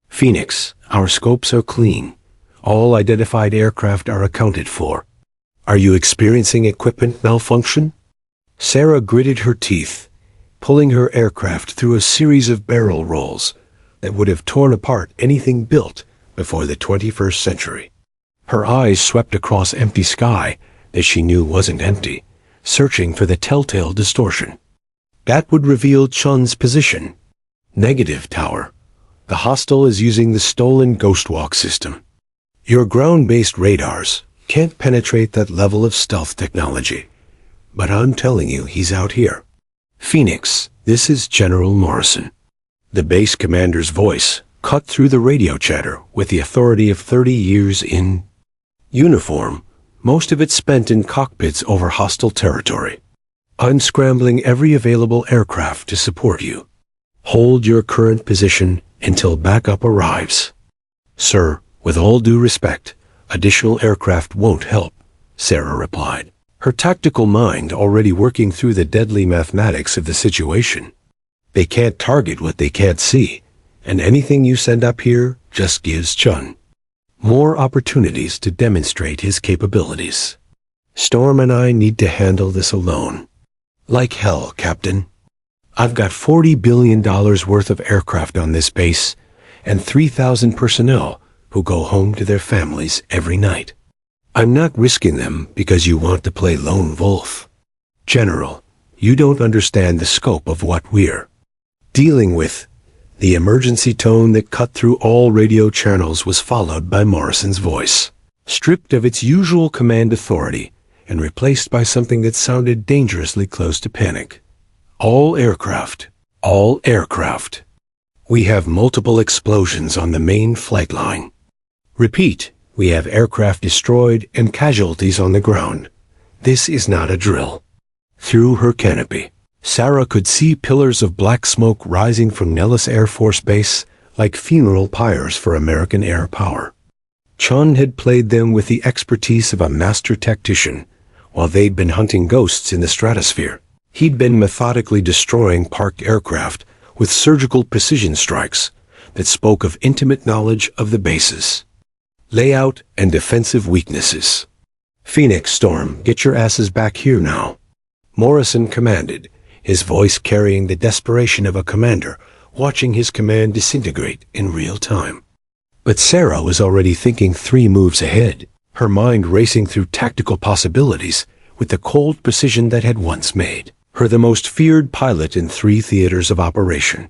Phoenix, our scopes are clean. All identified aircraft are accounted for. Are you experiencing equipment malfunction? Sarah gritted her teeth, pulling her aircraft through a series of barrel rolls that would have torn apart anything built before the 21st century. Her eyes swept across empty sky that she knew wasn't empty, searching for the telltale distortion. That would reveal Chun's position. Negative, Tower. The hostile is using the stolen Ghost Walk system. Your ground-based radars can't penetrate that level of stealth technology. But I'm telling you, he's out here. Phoenix, this is General Morrison. The base commander's voice cut through the radio chatter with the authority of 30 years in uniform, most of it spent in cockpits over hostile territory. I'm scrambling every available aircraft to support you. Hold your current position until backup arrives. Sir, with all due respect, additional aircraft won't help, Sarah replied, her tactical mind already working through the deadly mathematics of the situation. They can't target what they can't see, and anything you send up here just gives Chun more opportunities to demonstrate his capabilities. Storm and I need to handle this alone. Like hell, Captain. I've got $40 billion worth of aircraft on this base, and 3,000 personnel who go home to their families every night. I'm not risking them because you want to play lone wolf. General, you don't understand the scope of what we're dealing with. The emergency tone that cut through all radio channels was followed by Morrison's voice, stripped of its usual command authority and replaced by something that sounded dangerously close to panic. All aircraft. We have multiple explosions on the main flight line. Repeat, we have aircraft destroyed and casualties on the ground. This is not a drill. Through her canopy, Sarah could see pillars of black smoke rising from Nellis Air Force Base like funeral pyres for American air power. Chun had played them with the expertise of a master tactician, while they'd been hunting ghosts in the stratosphere. He'd been methodically destroying parked aircraft with surgical precision strikes that spoke of intimate knowledge of the bases, layout, and defensive weaknesses. Phoenix, Storm, get your asses back here now, Morrison commanded, his voice carrying the desperation of a commander watching his command disintegrate in real time. But Sarah was already thinking 3 moves ahead, her mind racing through tactical possibilities with the cold precision that had once made her the most feared pilot in 3 theaters of operation.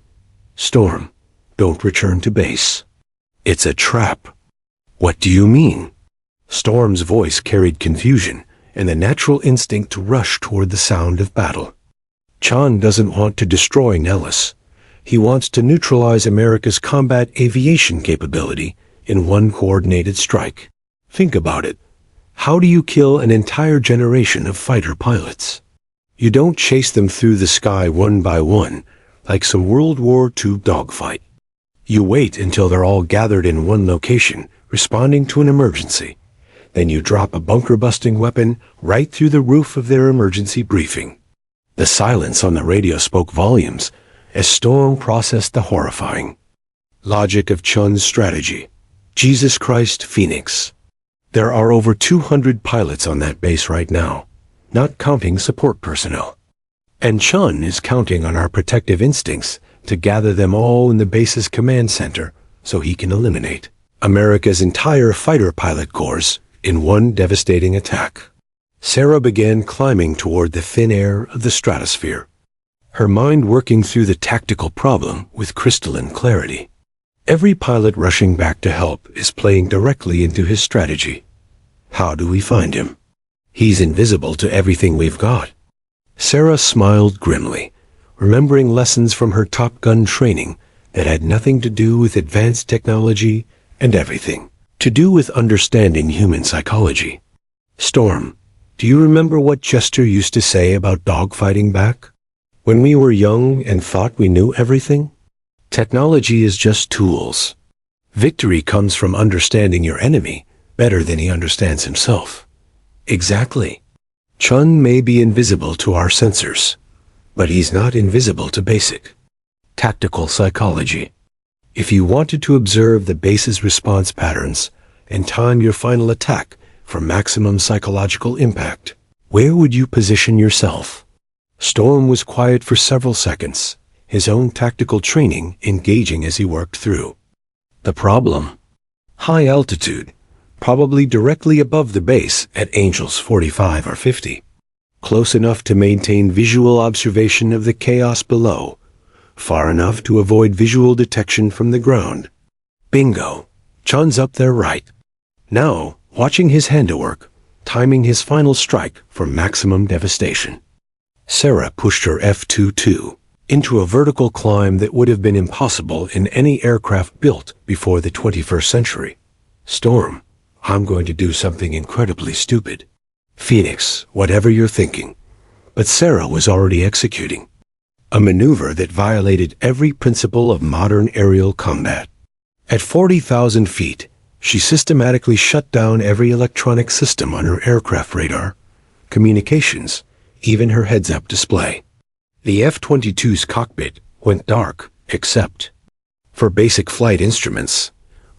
Storm, don't return to base. It's a trap. What do you mean? Storm's voice carried confusion and the natural instinct to rush toward the sound of battle. Chun doesn't want to destroy Nellis. He wants to neutralize America's combat aviation capability in one coordinated strike. Think about it. How do you kill an entire generation of fighter pilots? You don't chase them through the sky one by one, like some World War II dogfight. You wait until they're all gathered in one location, responding to an emergency. Then you drop a bunker-busting weapon right through the roof of their emergency briefing. The silence on the radio spoke volumes as Storm processed the horrifying logic of Chun's strategy. Jesus Christ, Phoenix. There are over 200 pilots on that base right now, not counting support personnel. And Chun is counting on our protective instincts to gather them all in the base's command center so he can eliminate America's entire fighter pilot corps in one devastating attack. Sarah began climbing toward the thin air of the stratosphere, her mind working through the tactical problem with crystalline clarity. Every pilot rushing back to help is playing directly into his strategy. How do we find him? He's invisible to everything we've got. Sarah smiled grimly, remembering lessons from her Top Gun training that had nothing to do with advanced technology and everything to do with understanding human psychology. Storm, do you remember what Chester used to say about dogfighting back? When we were young and thought we knew everything? Technology is just tools. Victory comes from understanding your enemy better than he understands himself. Exactly. Chun may be invisible to our sensors, but he's not invisible to basic tactical psychology. If you wanted to observe the base's response patterns and time your final attack for maximum psychological impact, where would you position yourself? Storm was quiet for several seconds, his own tactical training engaging as he worked through the problem. High altitude, probably directly above the base at Angels 45 or 50. Close enough to maintain visual observation of the chaos below, far enough to avoid visual detection from the ground. Bingo! Chun's up there right. Now, watching his handiwork, timing his final strike for maximum devastation. Sarah pushed her F-22 into a vertical climb that would have been impossible in any aircraft built before the 21st century. Storm, I'm going to do something incredibly stupid. Phoenix, whatever you're thinking. But Sarah was already executing a maneuver that violated every principle of modern aerial combat. At 40,000 feet, she systematically shut down every electronic system on her aircraft radar, communications, even her heads-up display. The F-22's cockpit went dark, except for basic flight instruments,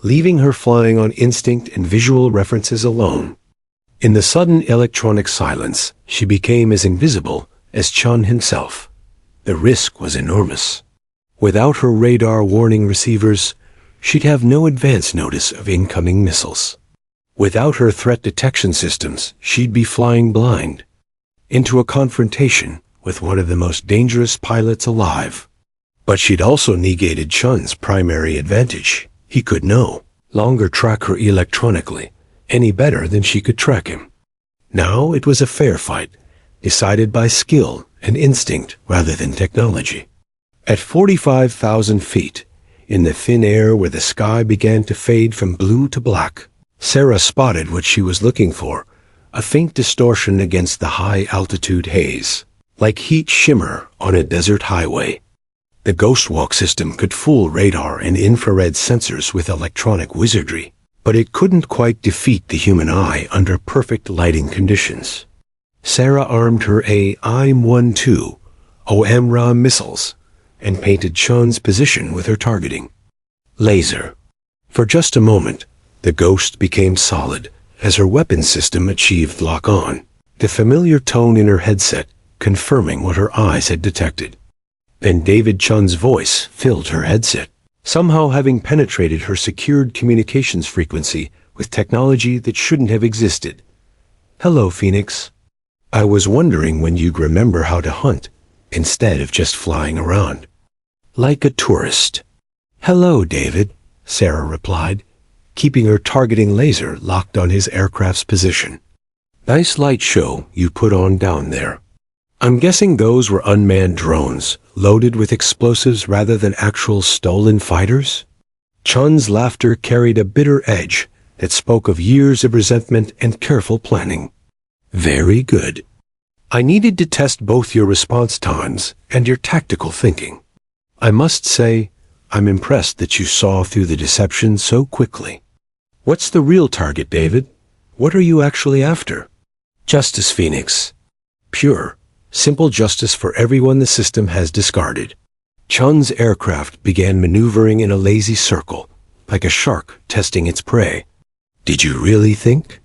leaving her flying on instinct and visual references alone. In the sudden electronic silence, she became as invisible as Chun himself. The risk was enormous. Without her radar warning receivers, she'd have no advance notice of incoming missiles. Without her threat detection systems, she'd be flying blind into a confrontation with one of the most dangerous pilots alive. But she'd also negated Chun's primary advantage. He could no longer track her electronically any better than she could track him. Now it was a fair fight, decided by skill and instinct rather than technology. At 45,000 feet, in the thin air where the sky began to fade from blue to black, Sarah spotted what she was looking for, a faint distortion against the high-altitude haze, like heat shimmer on a desert highway. The Ghost Walk system could fool radar and infrared sensors with electronic wizardry, but it couldn't quite defeat the human eye under perfect lighting conditions. Sarah armed her AIM-12 OMRA missiles and painted Chun's position with her targeting laser. For just a moment, the Ghost became solid as her weapon system achieved lock-on, the familiar tone in her headset confirming what her eyes had detected. Then David Chun's voice filled her headset, somehow having penetrated her secured communications frequency with technology that shouldn't have existed. "Hello, Phoenix. I was wondering when you'd remember how to hunt, instead of just flying around like a tourist." "Hello, David," Sarah replied, keeping her targeting laser locked on his aircraft's position. "Nice light show you put on down there. I'm guessing those were unmanned drones, loaded with explosives rather than actual stolen fighters?" Chun's laughter carried a bitter edge that spoke of years of resentment and careful planning. "Very good. I needed to test both your response times and your tactical thinking. I must say, I'm impressed that you saw through the deception so quickly. What's the real target, David? What are you actually after?" "Justice, Phoenix. Pure, Simple justice for everyone the system has discarded. Chun's aircraft began maneuvering in a lazy circle, like a shark testing its prey. Did you really think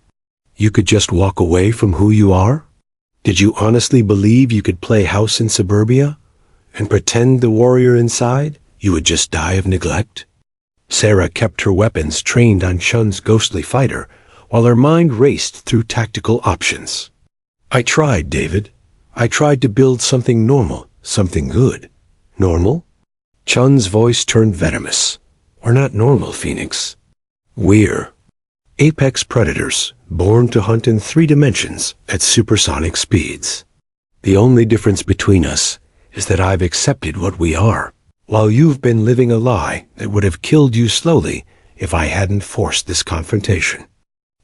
you could just walk away from who you are? Did you honestly believe you could play house in suburbia and pretend the warrior inside you would just die of neglect? Sarah kept her weapons trained on Chun's ghostly fighter while her mind raced through tactical options. I tried, David. I tried to build something normal, something good. Normal? Chun's voice turned venomous. We're not normal, Phoenix. We're apex predators, born to hunt in 3 dimensions at supersonic speeds. The only difference between us is that I've accepted what we are, while you've been living a lie that would have killed you slowly if I hadn't forced this confrontation.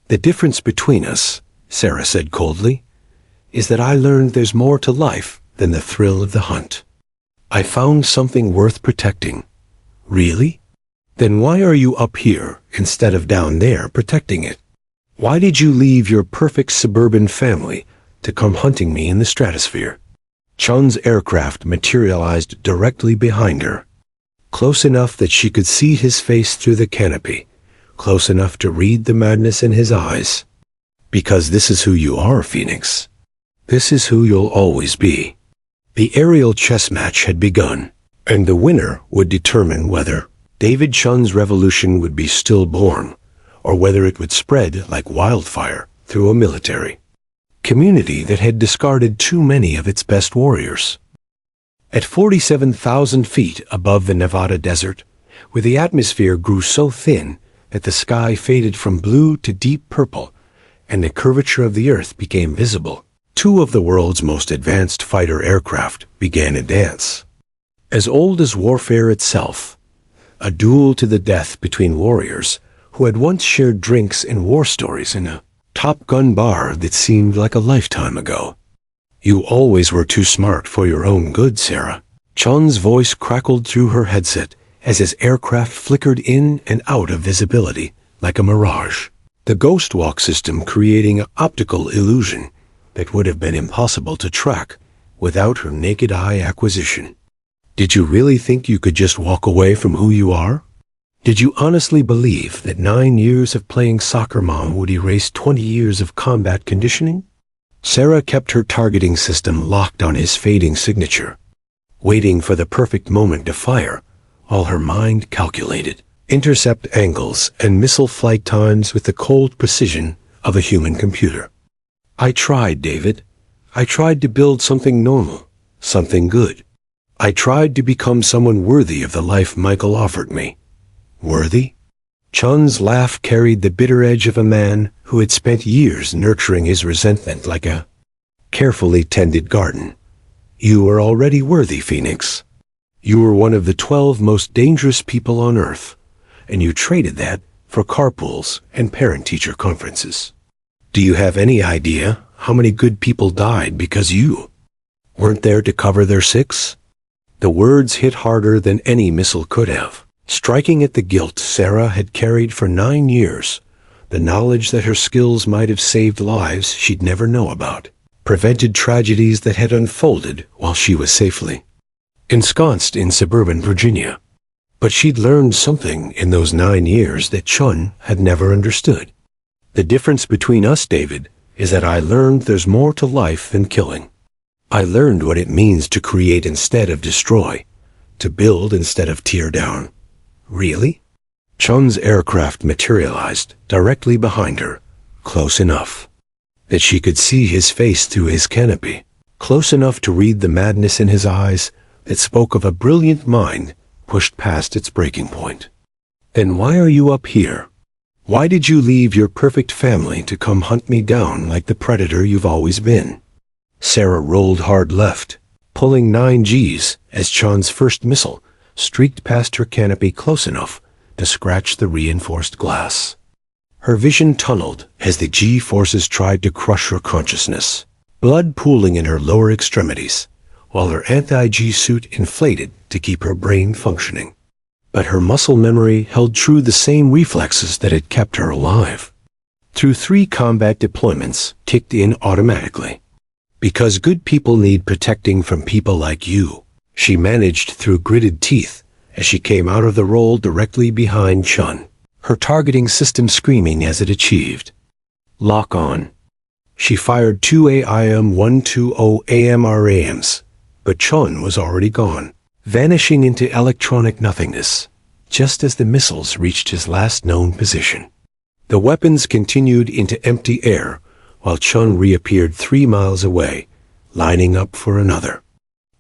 The difference between us, Sarah said coldly, is that I learned there's more to life than the thrill of the hunt. I found something worth protecting. Really? Then why are you up here instead of down there protecting it? Why did you leave your perfect suburban family to come hunting me in the stratosphere? Chun's aircraft materialized directly behind her, close enough that she could see his face through the canopy, close enough to read the madness in his eyes. Because this is who you are, Phoenix. This is who you'll always be. The aerial chess match had begun, and the winner would determine whether David Chun's revolution would be stillborn, or whether it would spread like wildfire through a military community that had discarded too many of its best warriors. At 47,000 feet above the Nevada desert, where the atmosphere grew so thin that the sky faded from blue to deep purple, and the curvature of the earth became visible, 2 of the world's most advanced fighter aircraft began a dance. As old as warfare itself, a duel to the death between warriors who had once shared drinks and war stories in a Top Gun bar that seemed like a lifetime ago. You always were too smart for your own good, Sarah. Chun's voice crackled through her headset as his aircraft flickered in and out of visibility like a mirage, the ghost walk system creating an optical illusion that would have been impossible to track without her naked eye acquisition. Did you really think you could just walk away from who you are? Did you honestly believe that 9 years of playing soccer mom would erase 20 years of combat conditioning? Sarah kept her targeting system locked on his fading signature, waiting for the perfect moment to fire, while her mind calculated intercept angles and missile flight times with the cold precision of a human computer. I tried, David. I tried to build something normal, something good. I tried to become someone worthy of the life Michael offered me. Worthy? Chun's laugh carried the bitter edge of a man who had spent years nurturing his resentment like a carefully tended garden. You were already worthy, Phoenix. You were one of the 12 most dangerous people on Earth, and you traded that for carpools and parent-teacher conferences. Do you have any idea how many good people died because you weren't there to cover their 6? The words hit harder than any missile could have, striking at the guilt Sarah had carried for 9 years, the knowledge that her skills might have saved lives she'd never know about, prevented tragedies that had unfolded while she was safely ensconced in suburban Virginia. But she'd learned something in those 9 years that Chun had never understood. The difference between us, David, is that I learned there's more to life than killing. I learned what it means to create instead of destroy, to build instead of tear down. Really? Chun's aircraft materialized directly behind her, close enough that she could see his face through his canopy, close enough to read the madness in his eyes that spoke of a brilliant mind pushed past its breaking point. Then why are you up here? Why did you leave your perfect family to come hunt me down like the predator you've always been? Sarah rolled hard left, pulling 9 Gs as Chun's first missile streaked past her canopy close enough to scratch the reinforced glass. Her vision tunneled as the G-forces tried to crush her consciousness, blood pooling in her lower extremities, while her anti-G suit inflated to keep her brain functioning. But her muscle memory held true the same reflexes that had kept her alive. Through 3 combat deployments ticked in automatically. Because good people need protecting from people like you, she managed through gritted teeth as she came out of the role directly behind Chun, her targeting system screaming as it achieved. Lock on. She fired 2 AIM-120 AMRAMs, but Chun was already gone, vanishing into electronic nothingness, just as the missiles reached his last known position. The weapons continued into empty air, while Chun reappeared 3 miles away, lining up for another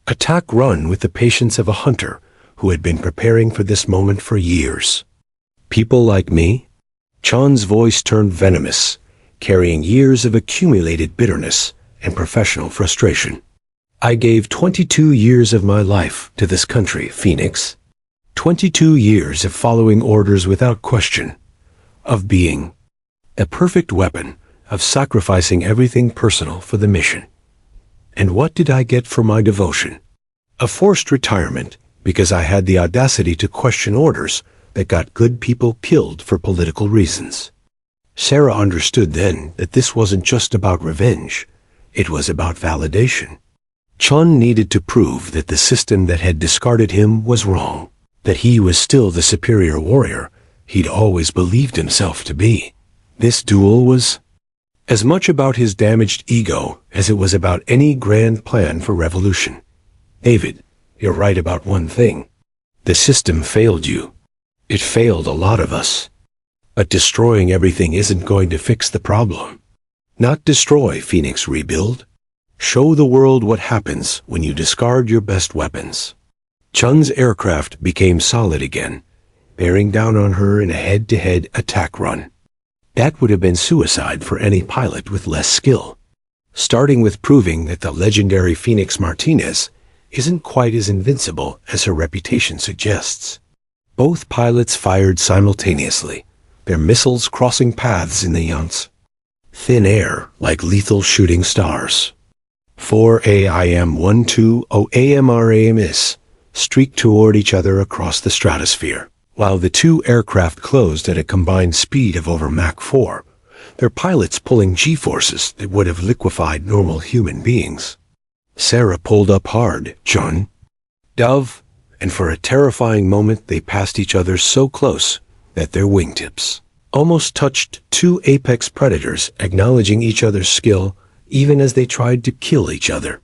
attack run with the patience of a hunter who had been preparing for this moment for years. People like me? Chun's voice turned venomous, carrying years of accumulated bitterness and professional frustration. I gave 22 years of my life to this country, Phoenix. 22 years of following orders without question, of being a perfect weapon, of sacrificing everything personal for the mission. And what did I get for my devotion? A forced retirement, because I had the audacity to question orders that got good people killed for political reasons. Sarah understood then that this wasn't just about revenge. It was about validation. Chun needed to prove that the system that had discarded him was wrong, that he was still the superior warrior he'd always believed himself to be. This duel was as much about his damaged ego as it was about any grand plan for revolution. David, you're right about one thing. The system failed you. It failed a lot of us. But destroying everything isn't going to fix the problem. Not destroy, Phoenix, rebuild. Show the world what happens when you discard your best weapons. Chun's aircraft became solid again, bearing down on her in a head-to-head attack run. That would have been suicide for any pilot with less skill. Starting with proving that the legendary Phoenix Martinez isn't quite as invincible as her reputation suggests. Both pilots fired simultaneously, their missiles crossing paths in the yonts. Thin air like lethal shooting stars. 4 AIM-120 AMRAMs streaked toward each other across the stratosphere. While the two aircraft closed at a combined speed of over Mach 4, their pilots pulling G-forces that would have liquefied normal human beings. Sarah pulled up hard, Chun. Dove, and for a terrifying moment they passed each other so close that their wingtips almost touched two apex predators, acknowledging each other's skill even as they tried to kill each other.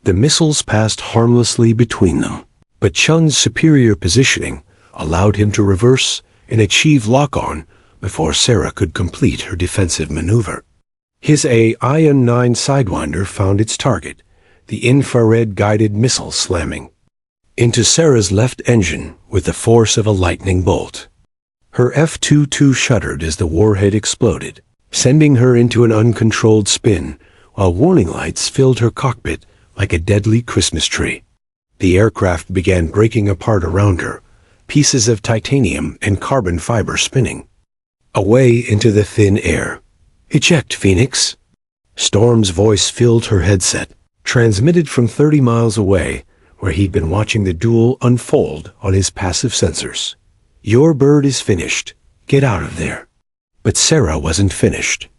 The missiles passed harmlessly between them, but Chun's superior positioning allowed him to reverse and achieve lock-on before Sarah could complete her defensive maneuver. His AIM-9 Sidewinder found its target, the infrared-guided missile slamming into Sarah's left engine with the force of a lightning bolt. Her F-22 shuddered as the warhead exploded, sending her into an uncontrolled spin, while warning lights filled her cockpit like a deadly Christmas tree. The aircraft began breaking apart around her, pieces of titanium and carbon fiber spinning away into the thin air. Eject, Phoenix. Storm's voice filled her headset, transmitted from 30 miles away, where he'd been watching the duel unfold on his passive sensors. Your bird is finished. Get out of there. But Sarah wasn't finished.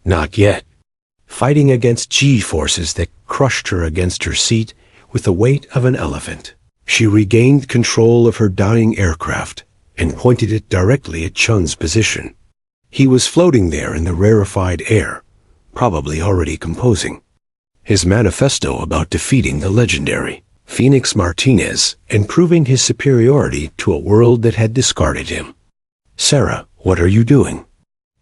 Not yet. Fighting against G-forces that crushed her against her seat with the weight of an elephant, she regained control of her dying aircraft and pointed it directly at Chun's position. He was floating there in the rarefied air, probably already composing his manifesto about defeating the legendary Phoenix Martinez and proving his superiority to a world that had discarded him. Sarah, what are you doing?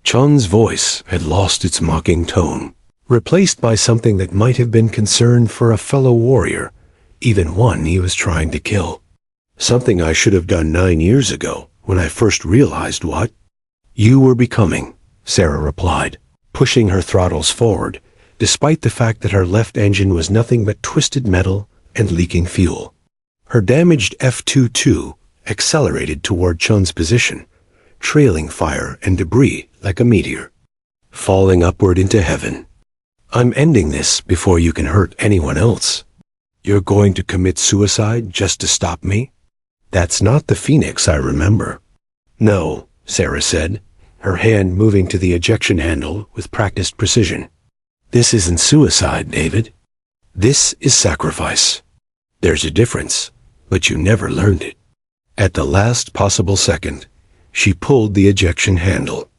Chun's voice had lost its mocking tone, replaced by something that might have been concern for a fellow warrior, even one he was trying to kill. Something I should have done 9 years ago, when I first realized what you were becoming, Sarah replied, pushing her throttles forward, despite the fact that her left engine was nothing but twisted metal and leaking fuel. Her damaged F-22 accelerated toward Chun's position, trailing fire and debris like a meteor, falling upward into heaven. I'm ending this before you can hurt anyone else. You're going to commit suicide just to stop me? That's not the Phoenix I remember. No, Sarah said, her hand moving to the ejection handle with practiced precision. This isn't suicide, David. This is sacrifice. There's a difference, but you never learned it. At the last possible second, she pulled the ejection handle.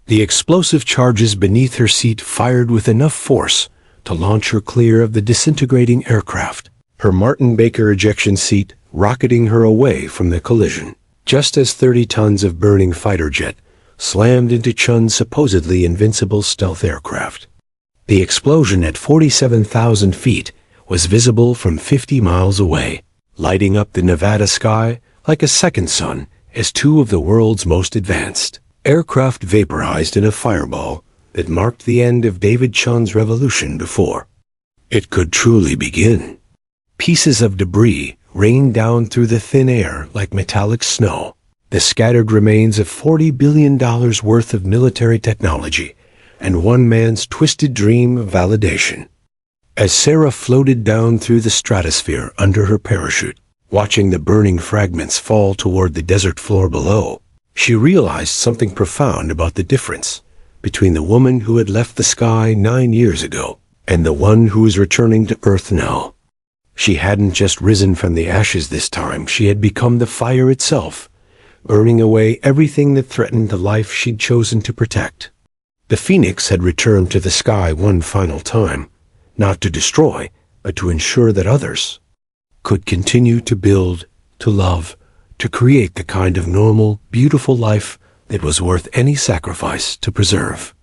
The explosive charges beneath her seat fired with enough force to launch her clear of the disintegrating aircraft, her Martin Baker ejection seat rocketing her away from the collision, just as 30 tons of burning fighter jet slammed into Chun's supposedly invincible stealth aircraft. The explosion at 47,000 feet was visible from 50 miles away, lighting up the Nevada sky like a second sun as two of the world's most advanced aircraft vaporized in a fireball that marked the end of David Chun's revolution before it could truly begin. Pieces of debris rained down through the thin air like metallic snow, the scattered remains of $40 billion worth of military technology and one man's twisted dream of validation. As Sarah floated down through the stratosphere under her parachute, watching the burning fragments fall toward the desert floor below, she realized something profound about the difference between the woman who had left the sky 9 years ago and the one who was returning to Earth now. She hadn't just risen from the ashes this time, she had become the fire itself, burning away everything that threatened the life she'd chosen to protect. The Phoenix had returned to the sky one final time, not to destroy, but to ensure that others could continue to build, to love, to create the kind of normal, beautiful life that was worth any sacrifice to preserve.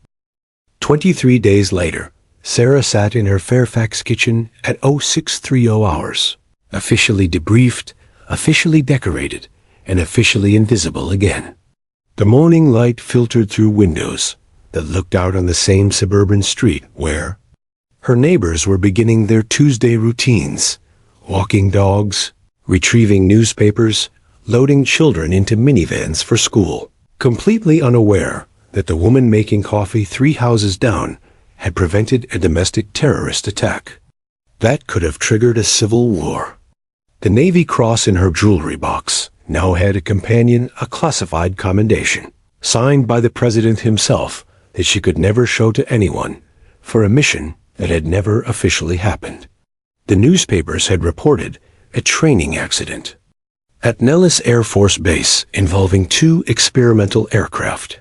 23 days later, Sarah sat in her Fairfax kitchen at 0630 hours, officially debriefed, officially decorated, and officially invisible again. The morning light filtered through windows that looked out on the same suburban street where her neighbors were beginning their Tuesday routines, walking dogs, retrieving newspapers, loading children into minivans for school, completely unaware that the woman making coffee 3 houses down had prevented a domestic terrorist attack that could have triggered a civil war. The Navy Cross in her jewelry box now had a companion, a classified commendation, signed by the president himself, that she could never show to anyone, for a mission that had never officially happened. The newspapers had reported a training accident at Nellis Air Force Base involving 2 experimental aircraft.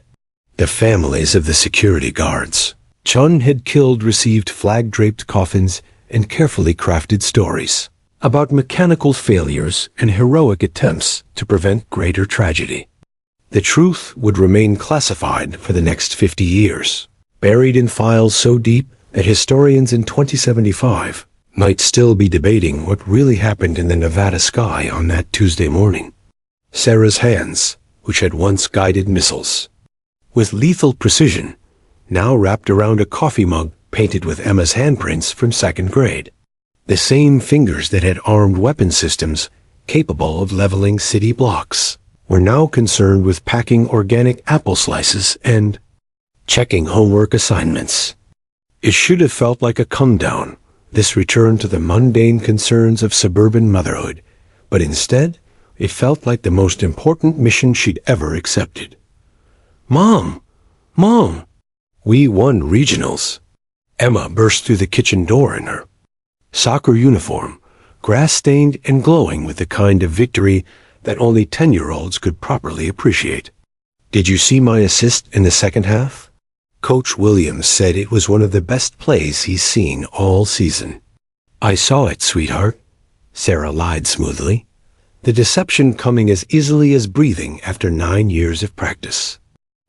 The families of the security guards Chun had killed received flag-draped coffins and carefully crafted stories about mechanical failures and heroic attempts to prevent greater tragedy. The truth would remain classified for the next 50 years, buried in files so deep that historians in 2075 might still be debating what really happened in the Nevada sky on that Tuesday morning. Sarah's hands, which had once guided missiles, with lethal precision, now wrapped around a coffee mug painted with Emma's handprints from 2nd grade. The same fingers that had armed weapon systems capable of leveling city blocks were now concerned with packing organic apple slices and checking homework assignments. It should have felt like a come-down, this return to the mundane concerns of suburban motherhood, but instead, it felt like the most important mission she'd ever accepted. "Mom! Mom! We won regionals!" Emma burst through the kitchen door in her soccer uniform, grass-stained and glowing with the kind of victory that only 10-year-olds could properly appreciate. "Did you see my assist in the second half?" Coach Williams said it was one of the best plays he's seen all season. "I saw it, sweetheart," Sarah lied smoothly, the deception coming as easily as breathing after 9 years of practice.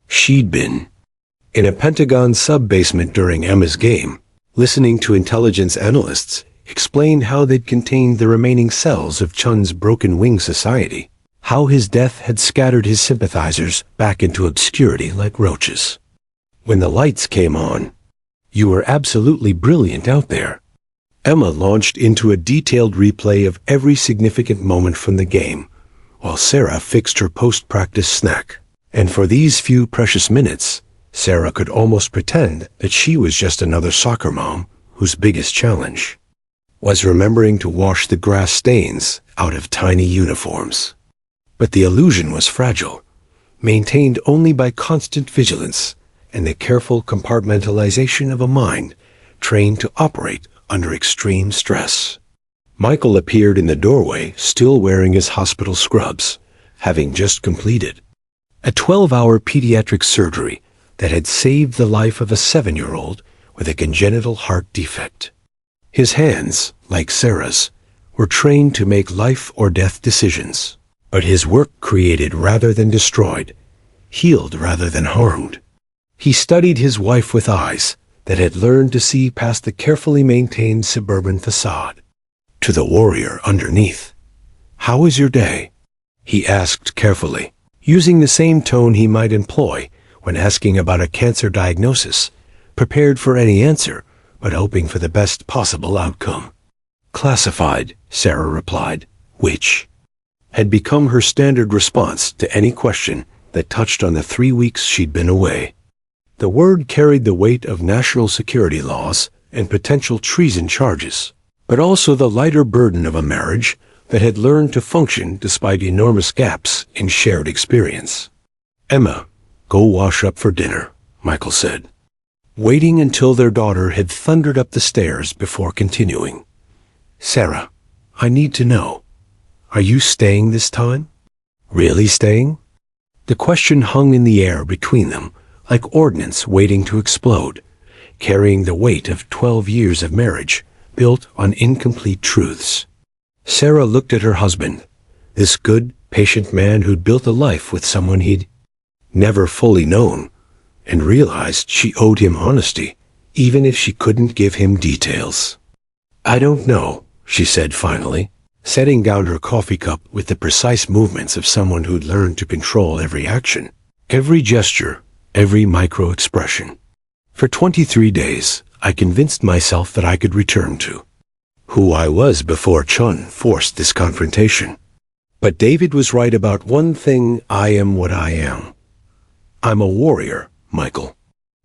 She'd been in a Pentagon sub-basement during Emma's game, listening to intelligence analysts explain how they'd contained the remaining cells of Chun's broken wing society, how his death had scattered his sympathizers back into obscurity like roaches. When the lights came on, "You were absolutely brilliant out there." Emma launched into a detailed replay of every significant moment from the game, while Sarah fixed her post-practice snack. And for these few precious minutes, Sarah could almost pretend that she was just another soccer mom whose biggest challenge was remembering to wash the grass stains out of tiny uniforms. But the illusion was fragile, maintained only by constant vigilance and the careful compartmentalization of a mind trained to operate under extreme stress. Michael appeared in the doorway, still wearing his hospital scrubs, having just completed a 12-hour pediatric surgery that had saved the life of a 7-year-old with a congenital heart defect. His hands, like Sarah's, were trained to make life-or-death decisions, but his work created rather than destroyed, healed rather than harmed. He studied his wife with eyes that had learned to see past the carefully maintained suburban facade. To the warrior underneath, "How is your day?" he asked carefully, using the same tone he might employ when asking about a cancer diagnosis, prepared for any answer, but hoping for the best possible outcome. "Classified," Sarah replied, which had become her standard response to any question that touched on the 3 weeks she'd been away. The word carried the weight of national security laws and potential treason charges, but also the lighter burden of a marriage that had learned to function despite enormous gaps in shared experience. "Emma, go wash up for dinner," Michael said, waiting until their daughter had thundered up the stairs before continuing. "Sarah, I need to know, are you staying this time? Really staying?" The question hung in the air between them, like ordnance waiting to explode, carrying the weight of 12 years of marriage built on incomplete truths. Sarah looked at her husband, this good, patient man who'd built a life with someone he'd never fully known, and realized she owed him honesty, even if she couldn't give him details. "I don't know," she said finally, setting down her coffee cup with the precise movements of someone who'd learned to control every action, every gesture, every micro-expression. "For 23 days, I convinced myself that I could return to who I was before Chun forced this confrontation. But David was right about one thing: I am what I am. I'm a warrior, Michael.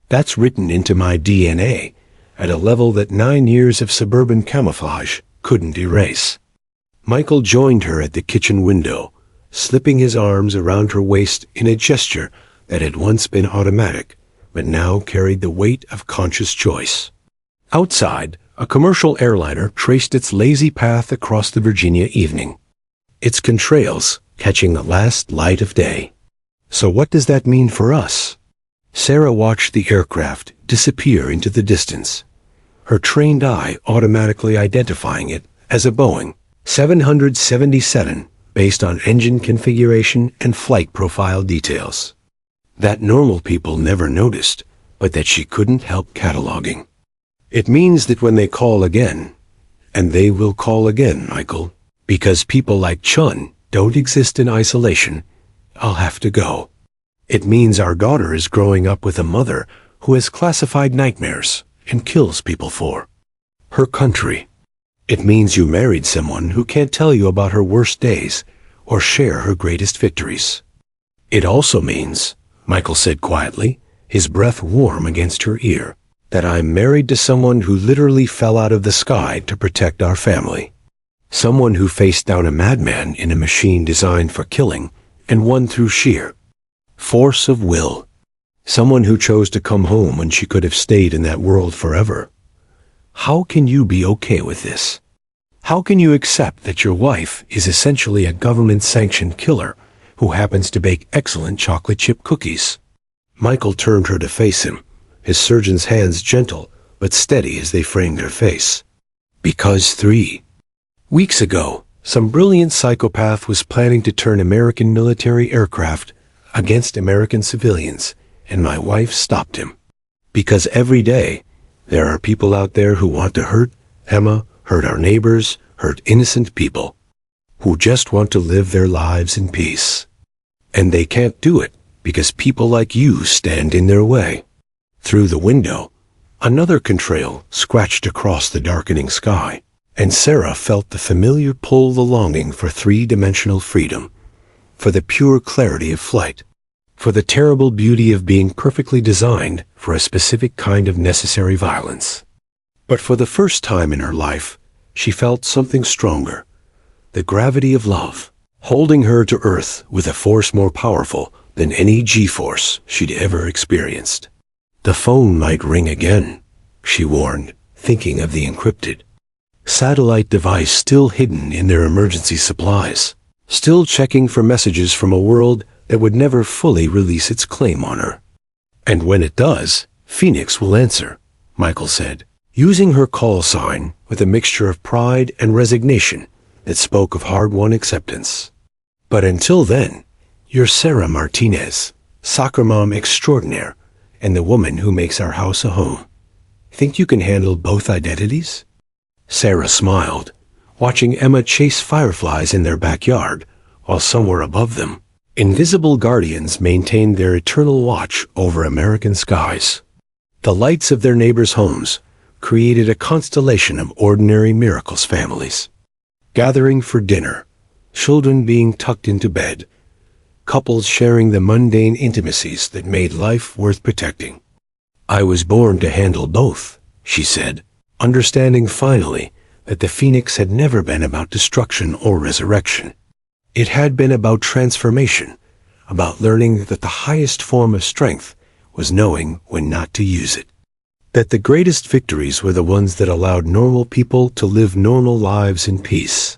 That's written into my DNA at a level that 9 years of suburban camouflage couldn't erase." Michael joined her at the kitchen window, slipping his arms around her waist in a gesture that had once been automatic, but now carried the weight of conscious choice. Outside, a commercial airliner traced its lazy path across the Virginia evening, its contrails catching the last light of day. "So what does that mean for us?" Sarah watched the aircraft disappear into the distance, her trained eye automatically identifying it as a Boeing 777 based on engine configuration and flight profile details that normal people never noticed, but that she couldn't help cataloging. "It means that when they call again, and they will call again, Michael, because people like Chun don't exist in isolation, I'll have to go. It means our daughter is growing up with a mother who has classified nightmares and kills people for her country. It means you married someone who can't tell you about her worst days or share her greatest victories. It also means," Michael said quietly, his breath warm against her ear, "that I'm married to someone who literally fell out of the sky to protect our family. Someone who faced down a madman in a machine designed for killing and won through sheer force of will. Someone who chose to come home when she could have stayed in that world forever. How can you be okay with this? How can you accept that your wife is essentially a government-sanctioned killer who happens to bake excellent chocolate chip cookies?" Michael turned her to face him, his surgeon's hands gentle but steady as they framed her face. "Because 3 weeks ago, some brilliant psychopath was planning to turn American military aircraft against American civilians, and my wife stopped him. Because every day, there are people out there who want to hurt Emma, hurt our neighbors, hurt innocent people, who just want to live their lives in peace. And they can't do it because people like you stand in their way." Through the window, another contrail scratched across the darkening sky, and Sarah felt the familiar pull, the longing for three-dimensional freedom, for the pure clarity of flight, for the terrible beauty of being perfectly designed for a specific kind of necessary violence. But for the first time in her life, she felt something stronger, the gravity of love, holding her to earth with a force more powerful than any G-force she'd ever experienced. "The phone might ring again," she warned, thinking of the encrypted satellite device still hidden in their emergency supplies, still checking for messages from a world that would never fully release its claim on her. And when it does, Phoenix will answer, Michael said, using her call sign with a mixture of pride and resignation that spoke of hard-won acceptance. But until then, you're Sarah Martinez, soccer mom extraordinaire, and the woman who makes our house a home. Think you can handle both identities? Sarah smiled, watching Emma chase fireflies in their backyard, while somewhere above them, invisible guardians maintained their eternal watch over American skies. The lights of their neighbors' homes created a constellation of ordinary miracles families, gathering for dinner, children being tucked into bed, couples sharing the mundane intimacies that made life worth protecting. I was born to handle both, she said, understanding finally that the Phoenix had never been about destruction or resurrection. It had been about transformation, about learning that the highest form of strength was knowing when not to use it. That the greatest victories were the ones that allowed normal people to live normal lives in peace.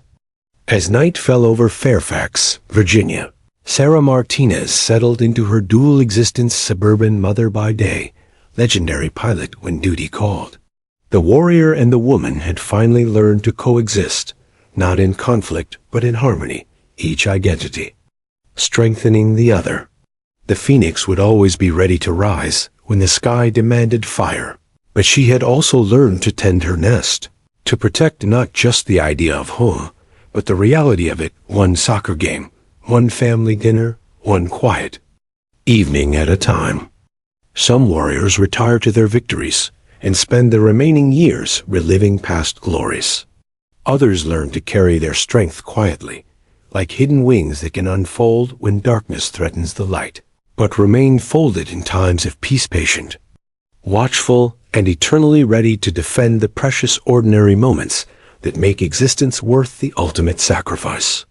As night fell over Fairfax, Virginia, Sarah Martinez settled into her dual existence suburban mother by day, legendary pilot when duty called. The warrior and the woman had finally learned to coexist, not in conflict but in harmony, each identity strengthening the other. The Phoenix would always be ready to rise when the sky demanded fire, but she had also learned to tend her nest, to protect not just the idea of home, but the reality of it, one soccer game, one family dinner, one quiet evening at a time. Some warriors retire to their victories and spend the remaining years reliving past glories. Others learn to carry their strength quietly, like hidden wings that can unfold when darkness threatens the light, but remain folded in times of peace, patient, watchful, and eternally ready to defend the precious ordinary moments that make existence worth the ultimate sacrifice.